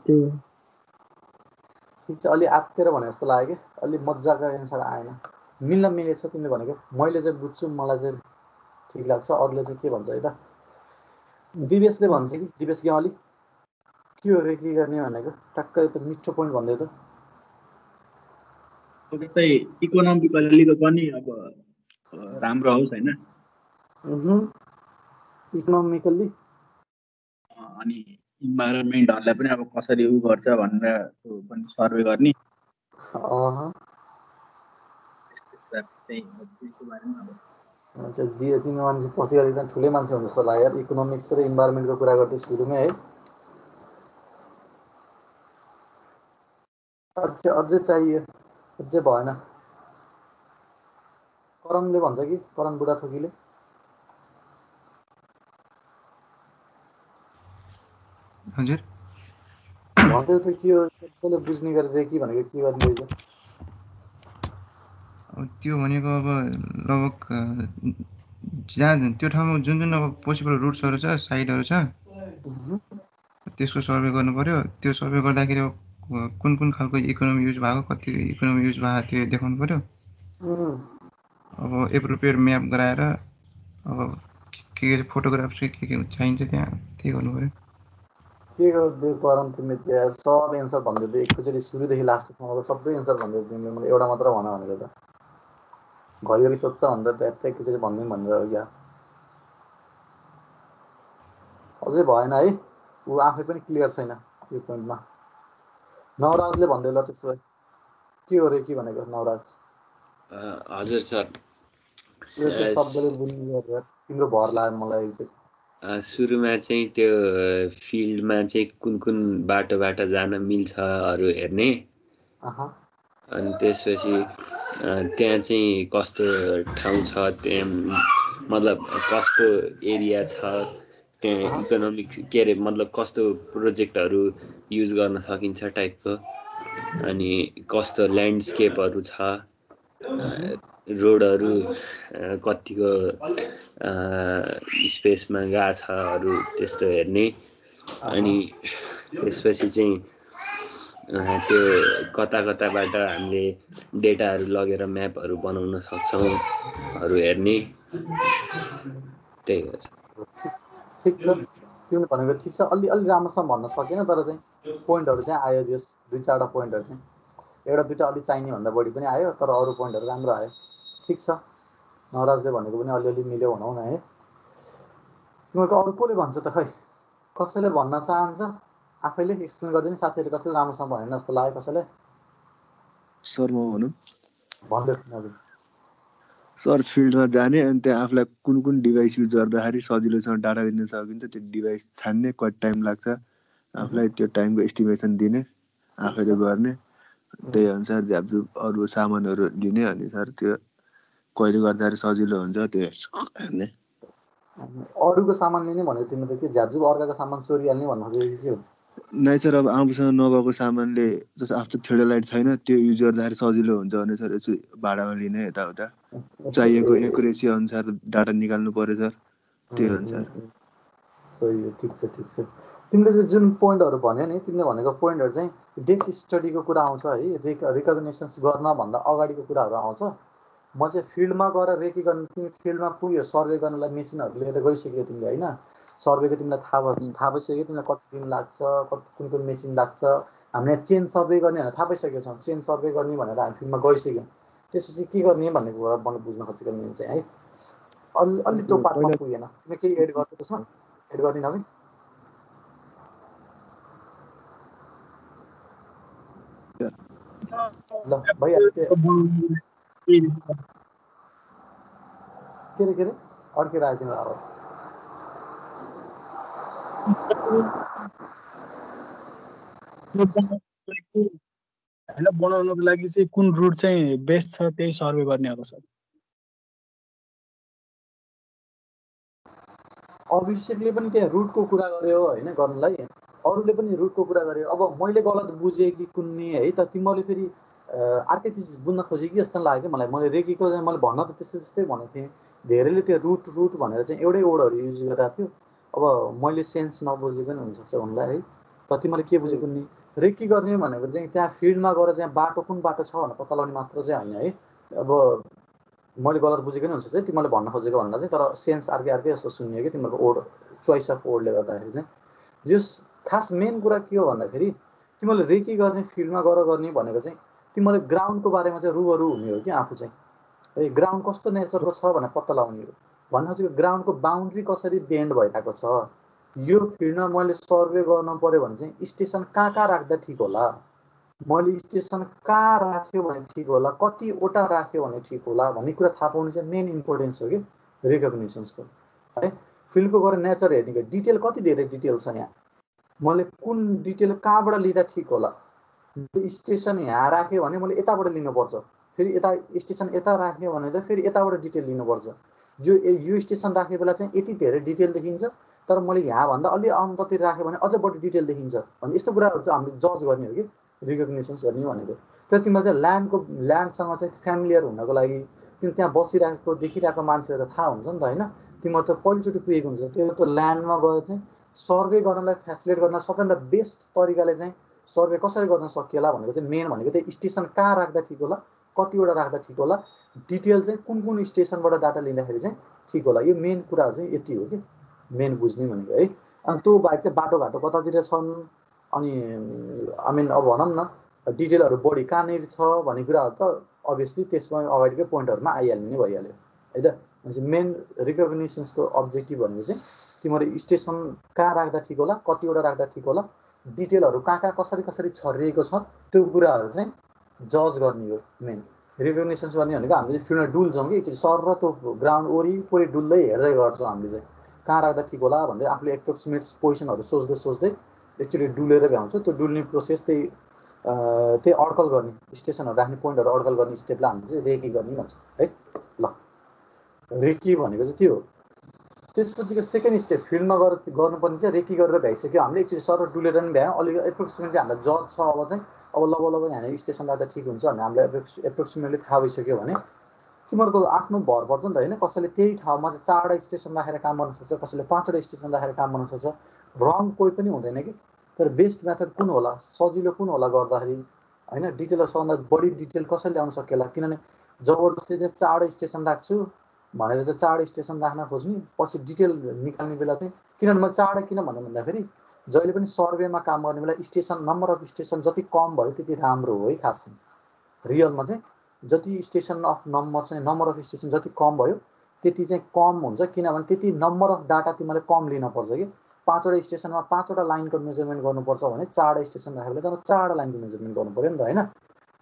त्यही ठिक छ, अलि आत्तेर भने जस्तो लाग्यो कि अलि मजाको एन्सर आएन। मिलेछ तिमीले भनेको, मैले चाहिँ बुझ्छु, मलाई चाहिँ ठिक लाग्छ। अरूले चाहिँ के भन्छ है त? दिवेशले भन्छ कि दिवेश गेवाली के हो रेकी गर्ने भनेको? टक्कै त मिठो पोइन्ट भन्दै त। जस्तै इकोनोमिकल्लीको पनि अब राम्रो होस् होइन, इकोनोमिकल्ली अनि इन्भाइरोमेन्टहरूलाई पनि अब कसरी उ गर्छ भनेर पनि सर्वे गर्ने। तिमी मान्छे पछि गएर एकदम ठुलै मान्छे हुन्छ जस्तो लाग्यो यार। इकोनोमिक्स र इन्भाइरोमेन्टको कुरा गर्दै सुरुमै है। अझै चाहियो, अझै भएन। करणले भन्छ कि करण बुढाथोकीले हजुर भन्दै त के हो सबैले बुझ्ने गरेर रेकी भनेको के गर्ने रहेछ? त्यो भनेको अब लगभग जहाँ त्यो ठाउँमा जुन जुन अब पोसिबल रुट्सहरू छ, साइडहरू छ, त्यसको सर्वे गर्नु पर्यो। त्यो सर्वे गर्दाखेरि कुन कुन खालको इकोनोमी युज भएको, कति इकोनोमी युज भएको त्यो देखाउनु पर्यो। अब एप्रोप्रिएट म्याप गराएर अब के फोटोग्राफ चाहिँ के चाहिन्छ त्यहाँ त्यही गर्नु पर्यो। के गर्दै करण तिमीले त्यहाँ सब एन्सर भन्दै एकैचोटि सुरुदेखि लास्टसम्म सबै एन्सर भन्दै तिमीले मलाई एउटा मात्र भन भनेको त घरिघरि सोध्छ भनेर त्यहाँ एकैचोटि भन्दै भनेर हो क्या? अझै भएन है, ऊ आफै पनि क्लियर छैन यो पोइन्टमा। नवराजले भन्दै ल त्यसो भए के हो रेकी भनेको? नवराज हजुर सर, शब्दले बुझ्ने गरेर तिम्रो भर लाग्यो मलाई एकचोटि। सुरुमा चाहिँ त्यो फिल्डमा चाहिँ कुन कुन बाटोबाट जान मिल्छहरू हेर्ने, अनि त्यसपछि त्यहाँ चाहिँ कस्तो ठाउँ छ, त्यहाँ मतलब कस्तो एरिया छ, त्यहाँ इकोनोमिक के अरे मतलब कस्तो प्रोजेक्टहरू युज गर्न सकिन्छ टाइपको, अनि कस्तो ल्यान्डस्केपहरू छ, रोडहरू कतिको स्पेसमा गएको छहरू त्यस्तो हेर्ने। अनि त्यसपछि चाहिँ त्यो कता कताबाट हामीले डेटाहरू लगेर म्यापहरू बनाउन सक्छौँहरू हेर्ने, त्यही हो। ठिक छ, तिमीले भनेको ठिक छ, अलि अलि राम्रोसँग भन्न सकेन, तर चाहिँ पोइन्टहरू चाहिँ आयो, जस 2-4वटा पोइन्टहरू चाहिँ एउटा दुइटा अलि चाहिने भन्दा बढी पनि आयो, तर अरू पोइन्टहरू राम्रो आयो। ठिक छ, नराजले भनेको पनि अलिअलि मिल्यो भनौँ न है। तिमीहरूको अरू कसले भन्छ त, खै कसैले भन्न चाहन्छ? आफैले एक्सप्लेन गरिदिने, साथीहरू कसैले राम्रोसँग भनेन जस्तो लाग्यो कसैलाई? सर म भनौँ, भन्दै सर फिल्डमा जाने अनि त्यहाँ आफूलाई कुन कुन डिभाइस युज गर्दाखेरि सजिलोसँग डाटा दिन सकिन्छ त्यो डिभाइस छान्ने, कति टाइम लाग्छ, आफूलाई त्यो टाइमको एस्टिमेसन दिने, आफैले गर्ने, त्यही अनुसार झ्यापझुप अरू सामानहरू लिने, अनि सर त्यो कहिले गर्दाखेरि सजिलो हुन्छ त्यो हेर्ने। अरूको सामान लिने भनेको तिमी त के झ्यापझुप अर्काको सामान चोरिहाल्ने भन्नु खोजेको कि के हो? नै सर, अब आफूसँग नभएको सामानले जस्तो आफ्नो थियोडोलाइट छैन त्यो युज गर्दाखेरि सजिलो हुन्छ भने सर यसो भाडामा लिने, यताउता चाहिएको एकुरेसी अनुसार डाटा निकाल्नु पर्यो सर, त्यही अनुसार। सही हो, ठिक छ ठिक छ। तिमीले चाहिँ जुन पोइन्टहरू भन्यो नि, तिमीले भनेको पोइन्टहरू चाहिँ डेस्क स्टडीको कुरा आउँछ है, रिकग्नेसन्स गर्नभन्दा अगाडिको कुराहरू आउँछ। म चाहिँ फिल्डमा गएर रेकी गर्न, तिमी फिल्डमा पुग्यो सर्वे गर्नलाई मेसिनहरू लिएर गइसक्यो तिमीले होइन, सर्वेको तिमीलाई थाहा भइसक्यो तिमीलाई कति दिन लाग्छ, कुन कुन मेसिन लाग्छ। हामीले चेन सर्वे गर्ने भनेर थाहा पाइसकेको छौँ, चेन सर्वे गर्ने भनेर हामी फिल्डमा गइसक्यौँ। त्यसपछि के गर्ने भन्ने कुरा बुझ्न खोजेको मैले चाहिँ है, अलि त्यो पार्टमा पुगेन। तिमी केही एड गर्छौ त्यसमा? एड गर्ने नभए ल भइहाल्यो। के अरे अड्केर आयो तिम्रो आवाज। बनाउनको लागि चाहिँ कुन रुट चाहिँ बेस्ट छ त्यही सर्वे गर्ने होला सर। अभिषेकले पनि त्यहाँ रुटको कुरा गर्यो होइन गर्नलाई, अरूले पनि रुटको कुरा गर्यो। अब मैले गलत बुझेँ कि कुन्ने है त, तिमीले फेरि अर्कै चिज बुझ्न खोजेँ कि जस्तो लाग्यो मलाई। मैले रेकीको चाहिँ मैले भन्न त त्यस्तै त्यस्तै भनेको थिएँ, धेरैले त्यो रुट भनेर चाहिँ एउटै वर्डहरू युज गरेको थियो। अब मैले सेन्स नबुझेको पनि हुनसक्छ उनलाई है, तर तिमीले के बुझेको नि? रेकी गर्ने भनेको चाहिँ त्यहाँ फिल्डमा गएर चाहिँ बाटो कुन बाटो छ भनेर पत्ता लगाउने मात्र चाहिँ होइन है। अब मैले गलत बुझेको नि हुन्छ चाहिँ तिमीले भन्न खोजेको भन्दा चाहिँ, तर सेन्स अर्कै जस्तो सुन्यो कि तिमीहरूको वर्ड चोइस अफ वर्डले गर्दाखेरि चाहिँ। जस खास मेन कुरा के हो भन्दाखेरि तिमीले रेकी गर्ने फिल्डमा गएर गर्ने भनेको चाहिँ तिमीले ग्राउन्डको बारेमा चाहिँ रुबरु हुने हो कि आफू चाहिँ है, ग्राउन्ड कस्तो नेचरको छ भनेर पत्ता लगाउने हो। भन्न खोजेको ग्राउन्डको बााउन्ड्री कसरी बेन्ड भइरहेको छ, यो फिल्डमा मैले सर्वे गर्नु पऱ्यो भने चाहिँ स्टेसन कहाँ राख्दा ठिक होला, मैले स्टेसन कहाँ राख्यो भने ठिक होला, कतिवटा राख्यो भने ठिक होला भन्ने कुरा थाहा पाउनु चाहिँ मेन इम्पोर्टेन्स हो कि रिकग्निसन्सको है। फिल्डको गएर नेचर हेर्ने कि डिटेल कति धेरै डिटेल छ यहाँ, मैले कुन डिटेल कहाँबाट लिँदा ठिक होला। स्टेसन यहाँ राख्यो भने मैले यताबाट लिनुपर्छ, फेरि यता स्टेसन यता राख्यो भने त फेरि यताबाट डिटेल लिनुपर्छ। यो स्टेसन राख्ने बेला चाहिँ यति धेरै डिटेल देखिन्छ, तर मैले यहाँभन्दा अलि अन्ततिर राख्यो भने अझ बढी डिटेल देखिन्छ भने यस्तो कुराहरू चाहिँ हामीले जज गर्ने हो कि रिकग्निसन्स गर्ने भनेको। तर तिमीलाई चाहिँ ल्यान्डसँग चाहिँ फ्यामिलियर हुनको लागि तिमी त्यहाँ बसिरहेको देखिरहेको मान्छेहरू थाहा हुन्छ नि त होइन, तिमीहरू त पहिलोचोटि पुगेको हुन्छ, त्यो ल्यान्डमा गएर चाहिँ सर्वे गर्नलाई फेसिलिटेट गर्न सबैभन्दा बेस्ट तरिकाले चाहिँ सर्वे कसरी गर्न सकिएला भनेको चाहिँ मेन भनेको त्यही स्टेसन कहाँ राख्दा ठिक होला, कतिवटा राख्दा ठिक होला, डिटेल चाहिँ कुन स्टेसनबाट डाटा लिँदाखेरि चाहिँ ठिक होला। यो मेन कुराहरू चाहिँ यति हो कि मेन बुझ्ने भनेको है। अनि त्यो बाहेक चाहिँ बाटोघाटो कतातिर छन्, अनि अब भनौँ न डिटेलहरू बढी कहाँनिर छ भन्ने कुराहरू त अभियसली त्यसमा अगाडिकै पोइन्टहरूमा आइहाल्ने नै भइहाल्यो है त। मेन रिकग्निसन्सको अब्जेक्टिभ भनेको चाहिँ तिमीहरू स्टेसन कहाँ राख्दा ठिक होला, कतिवटा राख्दा ठिक होला, डिटेलहरू कहाँ कसरी छरिएको छ त्यो कुराहरू चाहिँ जज गर्ने हो। मेन रिकग्निसन्स गर्ने भनेको हामीले फिल्डमा डुल्छौँ कि एकचोटि सर र त्यो ग्राउन्ड वरिपरि डुल्दै हेर्दै गर्छौँ हामीले चाहिँ कहाँ राख्दा ठिक होला भन्दै आफूले एप्रोक्सिमेट पोजिसनहरू सोच्दै एकचोटि डुलेर भ्याउँछ। त्यो डुल्ने प्रोसेस त्यही त्यही अड्कल गर्ने स्टेसनहरू राख्ने पोइन्टहरू अड्कल गर्ने स्टेपलाई हामीले चाहिँ रेकी गर्ने भन्छ है। ल रेकी भनेको चाहिँ त्यो हो। त्यसपछिको सेकेन्ड स्टेप फिल्डमा गएर गर्नुपर्ने चाहिँ रेकी गरेर भ्याइसक्यो हामीले, एकचोटि सर डुलेर पनि भ्यायौँ, अलिक एप्रोक्सिमेटली हामीलाई जज छ अब चाहिँ अब लगभग यहाँनिर स्टेसन राख्दा ठिक हुन्छ भन्ने हामीलाई एप्रोक्सिमेटली थाहा भइसक्यो भने तिमीहरूको आफ्नो भर पर्छ नि त होइन। कसैले त्यही ठाउँमा चाहिँ 4वटा स्टेसन राखेर काम गर्न सक्छ, कसैले 5वटा स्टेसन राखेर काम गर्न सक्छ, रङ कोही पनि हुँदैन कि। तर बेस्ट मेथड कुन होला, सजिलो कुन होला गर्दाखेरि होइन, डिटेलर सबभन्दा बढी डिटेल कसरी ल्याउन सकिएला। किनभने जबरजस्ती चाहिँ 4वटा स्टेसन राख्छु भनेर चाहिँ 4वटा स्टेसन राख्न खोज्ने, पछि डिटेल निकाल्ने बेला चाहिँ किनभने मैले 4वटा किन भने भन्दाखेरि जहिले पनि सर्वेमा काम गर्ने बेला स्टेसन नम्बर अफ स्टेसन जति कम भयो त्यति राम्रो हो है। खास रियलमा चाहिँ जति स्टेसन अफ नम्बर चाहिँ नम्बर अफ स्टेसन जति कम भयो त्यति चाहिँ कम हुन्छ, किनभने त्यति नम्बर अफ डाटा तिमीले कम लिनुपर्छ कि। 5वटा स्टेसनमा 5वटा लाइनको मेजरमेन्ट गर्नुपर्छ भने 4वटा स्टेसन राखेर जब 4वटा लाइनको मेजरमेन्ट गर्नु पऱ्यो नि त होइन।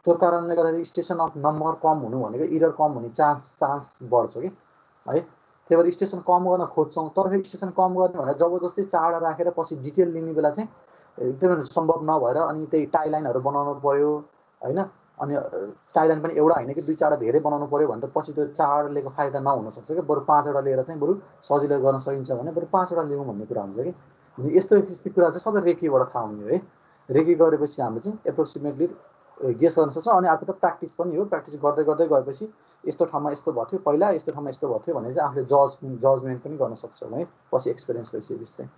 त्यो कारणले गर्दाखेरि स्टेसन अफ नम्बर कम हुनु भनेको इरर कम हुने चान्स बढ्छ कि है। त्यही भएर स्टेसन कम गर्न खोज्छौँ, तर फेरि स्टेसन कम गर्ने भनेर जबरजस्ती 4वटा राखेर पछि डिटेल लिने बेला चाहिँ एकदमै सम्भव नभएर अनि त्यही टाई लाइनहरू बनाउनु पऱ्यो होइन। अनि टाई लाइन पनि एउटा होइन कि 2-4वटा धेरै बनाउनु पऱ्यो भने त पछि त्यो 4 लिएको फाइदा नहुनसक्छ कि। बरु 5वटा लिएर चाहिँ बरु सजिलो गर्न सकिन्छ भने बरु 5वटा लिउँ भन्ने कुरा हुन्छ कि। यस्तो कुरा चाहिँ सबै रेकीबाट थाहा हुने हो है। रेकी गरेपछि हामीले चाहिँ एप्रोक्सिमेटली गेस गर्न सक्छौँ। अनि अर्को त प्र्याक्टिस पनि हो, प्र्याक्टिस गर्दै गर्दै गएपछि यस्तो ठाउँमा यस्तो भएको थियो पहिला, यस्तो ठाउँमा यस्तो भएको थियो भने चाहिँ आफूले जजमेन्ट पनि गर्न सक्छौँ है पछि एक्सपिरियन्स भइसकेपछि चाहिँ।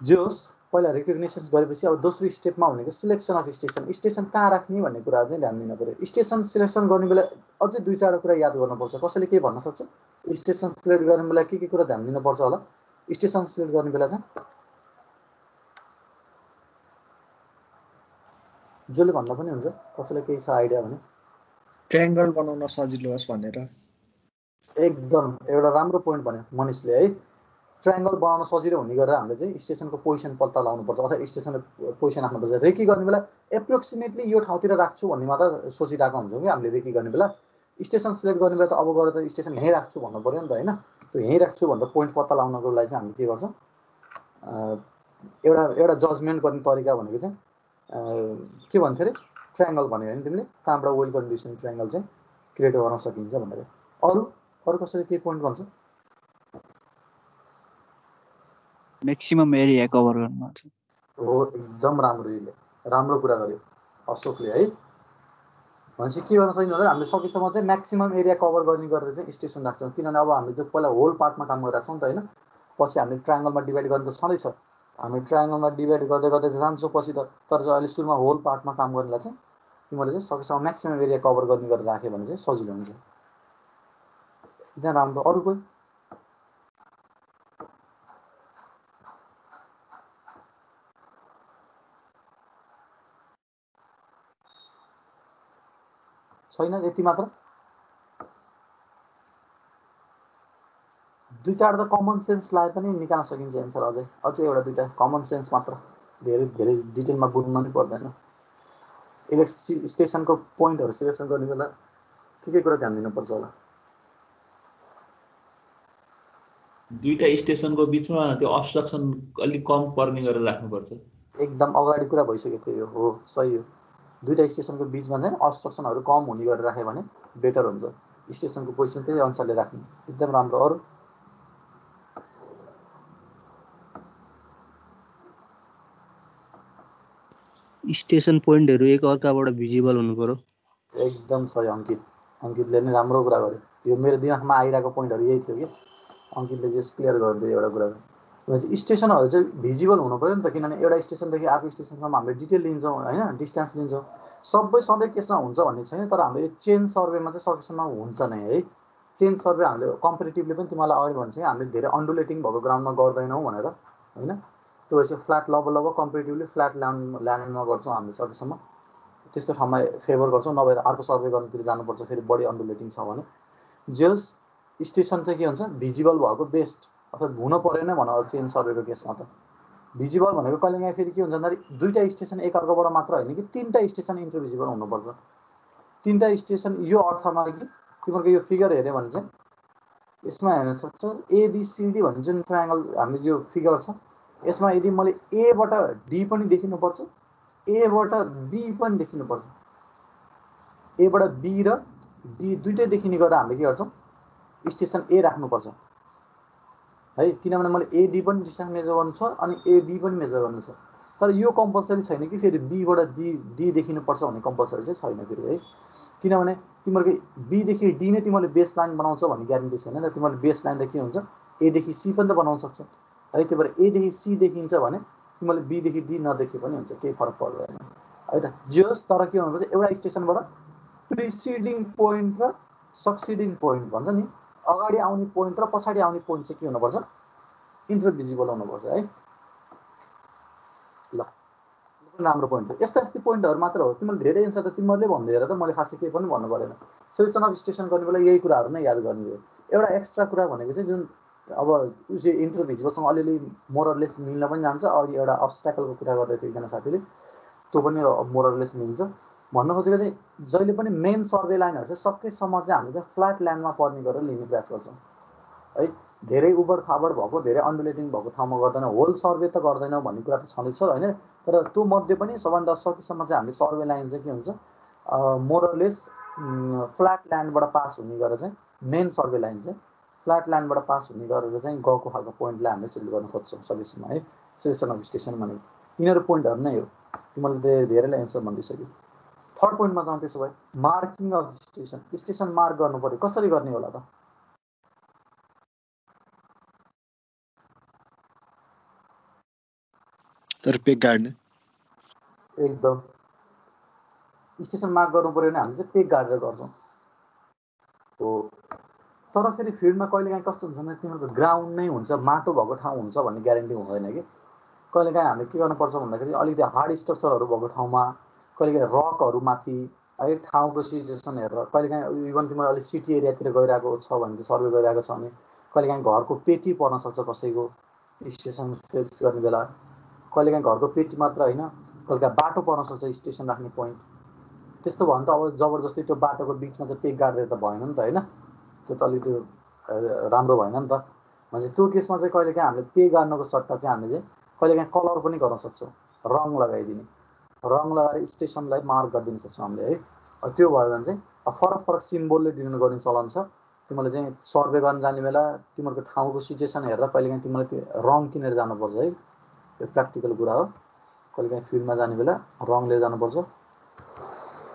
जे होस् पहिला रिकग्निसन गरेपछि अब दोस्रो स्टेपमा भनेको सिलेक्सन अफ स्टेसन, स्टेसन कहाँ राख्ने भन्ने कुरा चाहिँ ध्यान दिनु पऱ्यो। स्टेसन सिलेक्सन गर्ने बेला अझै 2-4 कुरा याद गर्नुपर्छ। कसैले के भन्न सक्छ स्टेसन सिलेक्ट गर्ने बेला के कुरा ध्यान दिनुपर्छ होला? स्टेसन सिलेक्ट गर्ने बेला चाहिँ जसले भन्दा पनि हुन्छ, कसैलाई केही छ आइडिया भने? ट्रायंगल बनाउन सजिलो होस् भनेर। एकदम एउटा राम्रो पोइन्ट भन्यो मनिषले है। ट्रायंगल बनाउन सजिलो हुने गरेर हामीले चाहिँ स्टेसनको पोजिसन पत्ता लगाउनुपर्छ अथवा स्टेसनको पोजिसन राख्नुपर्छ। रेकी गर्ने बेला एप्रोक्सिमेटली यो ठाउँतिर राख्छु भन्ने मात्र सोचिरहेको हुन्छौँ कि हामीले रेकी गर्ने बेला। स्टेसन सिलेक्ट गर्ने बेला त अब गएर त स्टेसन यहीँ राख्छु भन्नु पऱ्यो नि त होइन। त्यो यहीँ राख्छु भनेर पोइन्ट पत्ता लगाउनको लागि चाहिँ हामीले के गर्छौँ, एउटा जजमेन्ट गर्ने तरिका भनेको चाहिँ के भन्थ्यो अरे ट्रायंगल भन्यो होइन तिमीले, कहाँबाट वेल कन्डिसन ट्रायंगल चाहिँ क्रिएट गर्न सकिन्छ भनेर। अरू कसैले के पोइन्ट भन्छ? मैक्सिमम एरिया कभर गर्न हो, एकदम राम्रो कुरा गर्यो अशोकले है। भनेपछि के गर्न सकिन्छ भने हामीले सकेसम्म चाहिँ म्याक्सिमम एरिया कभर गर्ने गरेर चाहिँ स्टेसन राख्छौँ। किनभने अब हामीले त्यो पहिला होल पार्टमा काम गरिरहेको छौँ नि त होइन। पछि हामीले ट्रायंगलमा डिभाइड गर्नु त छँदैछ, हामी ट्रायंगलमा डिभाइड गर्दै गर्दै जान्छौँ पछि त। तर चाहिँ अहिले सुरुमा होल पार्टमा काम गर्नेलाई चाहिँ तिमीले चाहिँ सकेसम्म म्याक्सिमम एरिया कभर गर्ने गरेर राख्यो भने चाहिँ सजिलो हुन्छ। एकदम राम्रो। अरू कोही? छैन? यति मात्र? 2-4 त कमन सेन्स लाए पनि निकाल्न सकिन्छ एन्सर। अझै एउटा 2टा कमन सेन्स मात्र, धेरै डिटेलमा बुझ्नु पनि पर्दैन। स्टेसनको पोइन्टहरू सिलेक्सन गर्ने बेला के कुरा ध्यान दिनुपर्छ होला? 2टा स्टेसनको बिचमा त्यो अब्स्ट्रक्सन अलिक कम पर्ने गरेर राख्नुपर्छ। एकदम अगाडि कुरा भइसक्यो त्यो हो, सही हो। 2टा स्टेसनको बिचमा चाहिँ अब्स्ट्रक्सनहरू कम हुने गरेर राख्यो भने बेटर हुन्छ। स्टेसनको पोजिसन त्यही अनुसारले राख्ने, एकदम राम्रो। अरू? स्टेसन पोइन्टहरू एक अर्काबाट भिजिबल हुनु पर्यो। एकदम सही अङ्कितले नै राम्रो कुरा गर्यो। यो मेरो दिमागमा आइरहेको पोइन्टहरू यही थियो कि अङ्कितले जस्ट क्लियर गरिदियो एउटा कुरा। स्टेसनहरू चाहिँ भिजिबल हुनु पऱ्यो नि त, किनभने एउटा स्टेसनदेखि अर्को स्टेसनसम्म हामीले डिटेल लिन्छौँ होइन, डिस्टेन्स लिन्छौँ। सबै सधैँ केसमा हुन्छ भन्ने छैन, तर हामीले चेन सर्वेमा चाहिँ सकेसम्म हुन्छ नै है। चेन सर्वे हामीले कम्पेरिटिभली पनि तिमीलाई अगाडि भन्छ कि हामीले धेरै अन्डुलेटिङ भएको ग्राउन्डमा गर्दैनौँ भनेर होइन। त्यो चाहिँ फ्ल्याट लगभग कम्पेरिटिभली फ्ल्याट ल्यान्डमा गर्छौँ हामीले सकेसम्म, त्यस्तो ठाउँमा फेभर गर्छौँ। नभएर अर्को सर्वे गर्नुतिर जानुपर्छ फेरि बढी अन्डुलेटिङ छ भने। जेस स्टेसन चाहिँ के हुन्छ भिजिबल भएको बेस्ट, अथवा हुन परेन भनौँ चेन सर्वेको केसमा त। भिजिबल भनेको कहिलेकाहीँ फेरि के हुन्छ भन्दाखेरि 2टा स्टेसन एक अर्कोबाट मात्र होइन कि 3टा स्टेसन इन्टरभिजिबल हुनुपर्छ। 3टा स्टेसन यो अर्थमा कि तिमीहरूको यो फिगर हेऱ्यो भने चाहिँ यसमा हेर्न सक्छौ एबिसिडी भन्ने जुन ट्रायंगल हामीले यो फिगर छ यसमा यदि मैले एबाट डी पनि देखिनुपर्छ एबाट बी पनि देखिनुपर्छ, एबाट बी र डी दुइटै देखिने गरेर हामीले के गर्छौँ स्टेसन ए राख्नुपर्छ है, किनभने मैले एडी पनि डिस्टेन्स मेजर गर्नु छ अनि एबी पनि मेजर गर्नु छ। तर यो कम्पलसरी छैन कि फेरि बीबाट डी देखिनुपर्छ भन्ने कम्पलसरी चाहिँ छैन फेरि है, किनभने तिमीहरूको बीदेखि डी नै तिमीले बेस लाइन बनाउँछ भन्ने ग्यारेन्टी छैन नि त। तिमीले बेस लाइन त के हुन्छ एदेखि सी पनि त बनाउन सक्छ है, त्यही भएर एदेखि सी देखिन्छ भने तिमीले बीदेखि डी नदेखे पनि हुन्छ, केही फरक पर्दैन है त। जे होस्, तर के हुनुपर्छ एउटा स्टेसनबाट प्रिसिडिङ पोइन्ट र सक्सिडिङ पोइन्ट भन्छ नि, अगाडि आउने पोइन्ट र पछाडि आउने पोइन्ट चाहिँ के हुनुपर्छ इन्टरभिजिबल हुनुपर्छ है। ल राम्रो पोइन्ट हो, यस्ता यस्तै पोइन्टहरू मात्र हो। तिमीले धेरै एन्सर त तिमीहरूले भनिदिएर त मैले खासै केही पनि भन्नु परेन। सेलेक्सन अफ स्टेसन गर्ने बेला यही कुराहरू नै याद गर्ने हो। एउटा एक्स्ट्रा कुरा भनेको चाहिँ जुन अब उयो इन्टरभिजिबलसँग अलिअलि मोरलेस मिल्न पनि जान्छ। अघि एउटा अब्स्ट्याकलको कुरा गर्दै थियो एकजना साथीले, त्यो पनि मोरलेस मिल्छ। भन्न खोजेको चाहिँ जहिले पनि मेन सर्वे लाइनहरू चाहिँ सकेसम्म चाहिँ हामीले चाहिँ फ्ल्याट ल्यान्डमा पर्ने गरेर लिने प्रयास गर्छौँ है। धेरै उबड खाबड भएको, धेरै अनबिलेटिङ भएको ठाउँमा गर्दैन, होल सर्वे त गर्दैनौँ भन्ने कुरा त छँदैछ होइन। तर त्यो मध्ये पनि सबभन्दा सकेसम्म चाहिँ हामीले सर्वे लाइन चाहिँ के हुन्छ मोरलेस फ्ल्याट ल्यान्डबाट पास हुने गरेर चाहिँ मेन सर्वे लाइन चाहिँ फ्ल्याट ल्यान्डबाट पास हुने गरेर चाहिँ गएको खालको पोइन्टलाई हामीले सिलेक्ट गर्न खोज्छौँ सकेसम्म है। सेलेक्सन अफ स्टेसन भनेको यिनीहरू पोइन्टहरू नै हो। तिमीले धेरैलाई एन्सर भनिदिइसक्यो। थर्ड पोइन्टमा जाउँ। त्यसो भए marking of station, station mark गर्नु पर्यो, कसरी गर्ने होला त? सर पेग गाड्ने एकदम स्टेसन मार्क गर्नु पर्यो भने हामीले चाहिँ पेग गाडेर गर्छौँ हो। तर फेरि फिल्डमा कहिलेकाहीँ कस्तो हुन्छ भने तिमीहरूको ग्राउन्ड नै हुन्छ, माटो भएको ठाउँ हुन्छ भन्ने ग्यारेन्टी हुँदैन कि। कहिलेकाहीँ हामीले के गर्नुपर्छ भन्दाखेरि अलिकति हार्ड स्ट्रक्चरहरू भएको ठाउँमा, कहिलेकाहीँ रकहरू माथि है ठाउँको सिचुएसन हेरेर, कहिलेकाहीँ इभन तिमीहरू अलिक सिटी एरियातिर गइरहेको छ भने चाहिँ सर्वे गरिरहेको छ भने कहिलेकाहीँ घरको पेटी पर्न सक्छ कसैको स्टेसन फिक्स गर्ने बेला। कहिलेकाहीँ घरको पेटी मात्र होइन, कहिलेकाहीँ बाटो पर्न सक्छ स्टेसन राख्ने पोइन्ट। त्यस्तो भयो भने त अब जबरजस्ती त्यो बाटोको बिचमा चाहिँ पेग गाडिदिएर त भएन नि त होइन, त्यो त अलिक त्यो राम्रो भएन नि त। भने त्यो केसमा चाहिँ कहिलेकाहीँ हामीले पेग गाड्नको सट्टा चाहिँ हामीले चाहिँ कहिलेकाहीँ कलर पनि गर्न सक्छौँ, रङ लगाइदिने, रङ लगाएर स्टेसनलाई मार्क गरिदिन सक्छौँ हामीले है। त्यो भयो भने चाहिँ फरक फरक सिम्बोलले डिनोट गर्ने चलन छ। तिमीले चाहिँ सर्वे गर्न जाने बेला तिमीहरूको ठाउँको सिचुएसन हेरेर कहिलेकाहीँ तिमीले त्यो रङ किनेर जानुपर्छ है, यो प्र्याक्टिकल कुरा हो। कहिलेकाहीँ फिल्डमा जाने बेला रङ लिएर जानुपर्छ।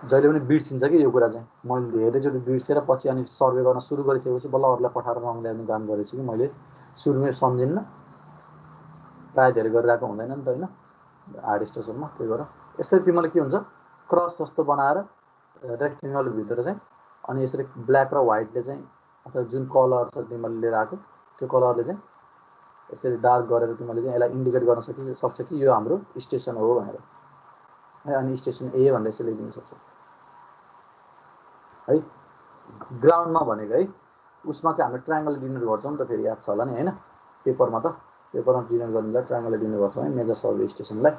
जहिले पनि बिर्सिन्छ कि यो कुरा चाहिँ, मैले धेरैचोटि बिर्सेर पछि अनि सर्वे गर्न सुरु गरिसकेपछि बल्ल अरूलाई पठाएर रङ ल्याउने काम गरेको छु कि मैले। सुरुमै सम्झिन्न, प्रायः धेरै गरिरहेको हुँदैन नि त होइन हार्ड स्टेसनमा। त्यही भएर यसरी तिमीले के हुन्छ क्रस जस्तो बनाएर रेक्टेङ्गलभित्र चाहिँ अनि यसरी ब्ल्याक र व्हाइटले चाहिँ अथवा जुन कलर छ तिमीले लिएर आएको त्यो कलरले चाहिँ यसरी डार्क गरेर तिमीले चाहिँ यसलाई इन्डिकेट गर्न सक्छ कि यो हाम्रो स्टेसन हो भनेर है। अनि स्टेसन ए भनेर यसरी लेखिदिन सक्छ है। ग्राउन्डमा भनेको है उसमा चाहिँ हामीले ट्रायङ्गल डिनोट गर्छौँ नि त, फेरि याद छ होला नि होइन। पेपरमा डिनोट गर्नेलाई ट्रायङ्गल डिनोट गर्छौँ है मेजर सर्वे स्टेसनलाई।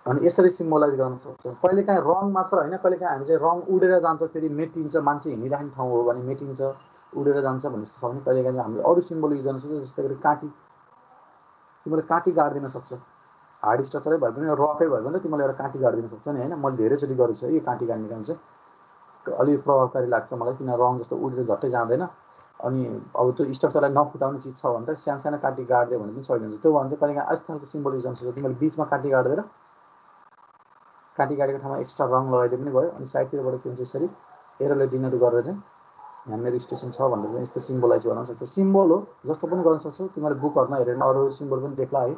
अनि यसरी सिम्बलाइज गर्न सक्छौँ। कहिलेकाहीँ रङ मात्र होइन, कहिलेकाहीँ हामी चाहिँ रङ उडेर जान्छ, फेरि मेटिन्छ, मान्छे हिँडिराख्ने ठाउँ हो भने मेटिन्छ, उडेर जान्छ भन्ने छ भने कहिलेकाहीँ हामीले अरू सिम्बल युज गर्न सक्छौँ। जस्तै गरी काँटी, तिमीले काँटी गाडिदिन सक्छ, हार्ड स्ट्रक्चरै भए पनि रकै भए पनि तिमीले एउटा काँटी गाडिदिन सक्छ नि होइन। मैले धेरैचोटि गरेको छु है यो काँटी गाड्ने काम चाहिँ, अलिक प्रभावकारी लाग्छ मलाई, किन रङ जस्तो उडेर झट्टै जाँदैन। अनि अब त्यो स्ट्रक्चरलाई नफुटाउने चिज छ भने त सानो सानो काँटी गाडिदियो भने पनि सकिन्छ। त्यो भने चाहिँ कहिलेकाहीँ यस्तो खालको सिम्बल युज गर्न सक्छ, तिमीले बिचमा काँटी गाडेर काँटी गाडेको ठाउँमा एक्स्ट्रा रङ लगाइदिए पनि भयो। अनि साइडतिरबाट के हुन्छ यसरी एरोले डिनोट गरेर चाहिँ यहाँ मेरो स्टेसन छ भनेर चाहिँ यस्तो सिम्बलाइज गर्न सक्छ। सिम्बल हो जस्तो पनि गर्न सक्छौ। तिमीले बुकहरूमा हेरेर अरू सिम्बल पनि देख्ला है।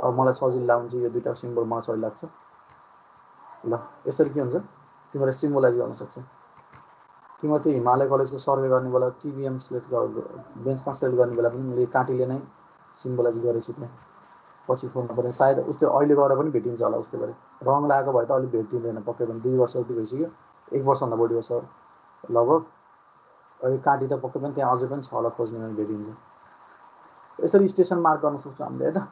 अब मलाई सजिलो लाग्छ यो दुईवटा सिम्बल मलाई सजिलो लाग्छ। ल यसरी के हुन्छ तिमीले सिम्बलाइज गर्न सक्छ। तिम्रो त्यो हिमालय कलेजको सर्वे गर्ने बेला टिबिएम सेलेक्ट बेन्चमार्क सेलेक्ट गर्ने बेला पनि मैले काँटीले नै सिम्बलाइज गरेको छु। त्यहाँ पछि खोल्नु पर्ने सायद उसले अहिले गएर पनि भेटिन्छ होला। उसले गरे रङ लगाएको भए त अलिक भेटिँदैन पक्कै पनि। 2 वर्ष जति भइसक्यो, 1 वर्षभन्दा बढी वर्ष लगभग। अहिले काँटी त पक्कै पनि त्यहाँ अझै पनि छ होला, खोज्ने भने भेटिन्छ। यसरी स्टेसन मार्क गर्न सक्छौँ हामीले है त।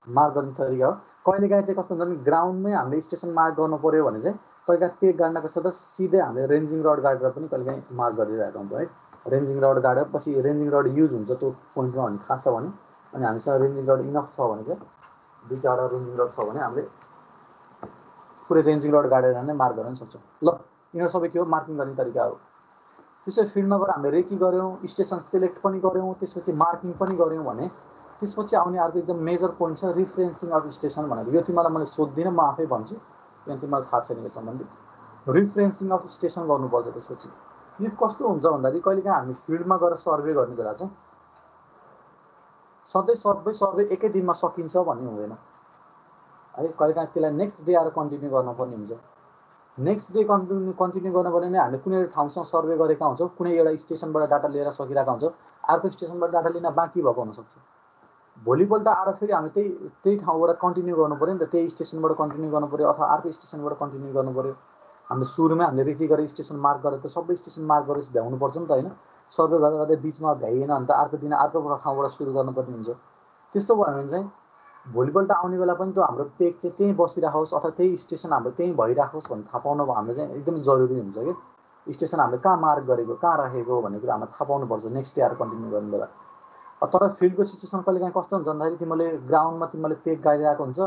मार्क गर्ने तरिका हो। कहिलेकाहीँ चाहिँ कस्तो हुन्छ भने ग्राउन्डमै हामीले स्टेसन मार्क गर्नु पर्यो भने चाहिँ कहिलेकाहीँ पेग गाड्नको सट्टा सिधै हामीले रेन्जिङ रड गाडेर पनि कहिलेकाहीँ मार्क गरिरहेको हुन्छ है। रेन्जिङ रड गाडेर पछि रेन्जिङ रड युज हुन्छ त्यो पोइन्टमा भन्ने थाहा छ भने, अनि हामीसँग रेन्जिङ रड इनफ छ भने चाहिँ 2-4 रेन्जिङ रड छ भने हामीले पुरै रेन्जिङ रड गाडेर नै मार्क गर्न सक्छौँ। ल यिनीहरू सबै के हो मार्किङ गर्ने तरिका हो। त्यसपछि फिल्डमा गएर हामीले रेकी गऱ्यौँ, स्टेसन सेलेक्ट पनि गऱ्यौँ, त्यसपछि मार्किङ पनि गऱ्यौँ भने त्यसपछि आउने अर्को एकदम मेजर पोइन्ट छ रिफ्रेन्सिङ अफ स्टेसन भनेको। यो तिमीलाई मैले सोध्दिनँ, म आफै भन्छु, किनभने तिमीलाई थाहा छैन यो सम्बन्धी। रिफ्रेन्सिङ अफ स्टेसन गर्नुपर्छ। त्यसपछि यो कस्तो हुन्छ भन्दाखेरि कहिलेकाहीँ हामी फिल्डमा गएर सर्वे गर्ने बेला चाहिँ सधैँ सबै सर्वे एकै दिनमा सकिन्छ भन्ने हुँदैन है। कहिलेकाहीँ त्यसलाई नेक्स्ट डे आएर कन्टिन्यू गर्नुपर्ने हुन्छ। नेक्स्ट डे कन्टिन्यू गर्नु पर्ने भने हामीले कुनै ठाउँसँग सर्वे गरेका हुन्छौँ, कुनै एउटा स्टेसनबाट डाटा लिएर सकिरहेका हुन्छौँ, अर्को स्टेसनबाट डाटा लिन बाँकी भएको हुनसक्छ। भोलिपल्ट आएर फेरि हामी त्यही ठाउँबाट कन्टिन्यू गर्नु पऱ्यो नि त, त्यही स्टेसनबाट कन्टिन्यू गर्नु पऱ्यो अथवा अर्को स्टेसनबाट कन्टिन्यू गर्नु पऱ्यो। हामीले सुरुमै हामीले रेकी गरेर स्टेसन मार्क गरेर त सबै स्टेसन मार्क गरेर भ्याउनुपर्छ नि त होइन। सर्वे गर्दा गर्दै बिचमा भ्याइएन भने त अर्को दिन अर्को ठाउँबाट सुरु गर्नुपर्ने हुन्छ। त्यस्तो भयो भने चाहिँ भोलिपल्ट आउने बेला पनि त हाम्रो पेक चाहिँ त्यहीँ बसिराखोस् अथवा त्यही स्टेसन हाम्रो त्यहीँ भइराखोस् भन्ने थाहा पाउनु हाम्रो चाहिँ एकदमै जरुरी हुन्छ कि स्टेसन हामीले कहाँ मार्क गरेको, कहाँ राखेको भन्ने कुरा हामीले थाहा पाउनुपर्छ नेक्स्ट डे आएर कन्टिन्यू गर्ने बेला। तर फिल्डको सिचुएसन कहिलेकाहीँ कस्तो हुन्छ भन्दाखेरि तिमीले ग्राउन्डमा तिमीले पेक गाडिरहेको हुन्छ,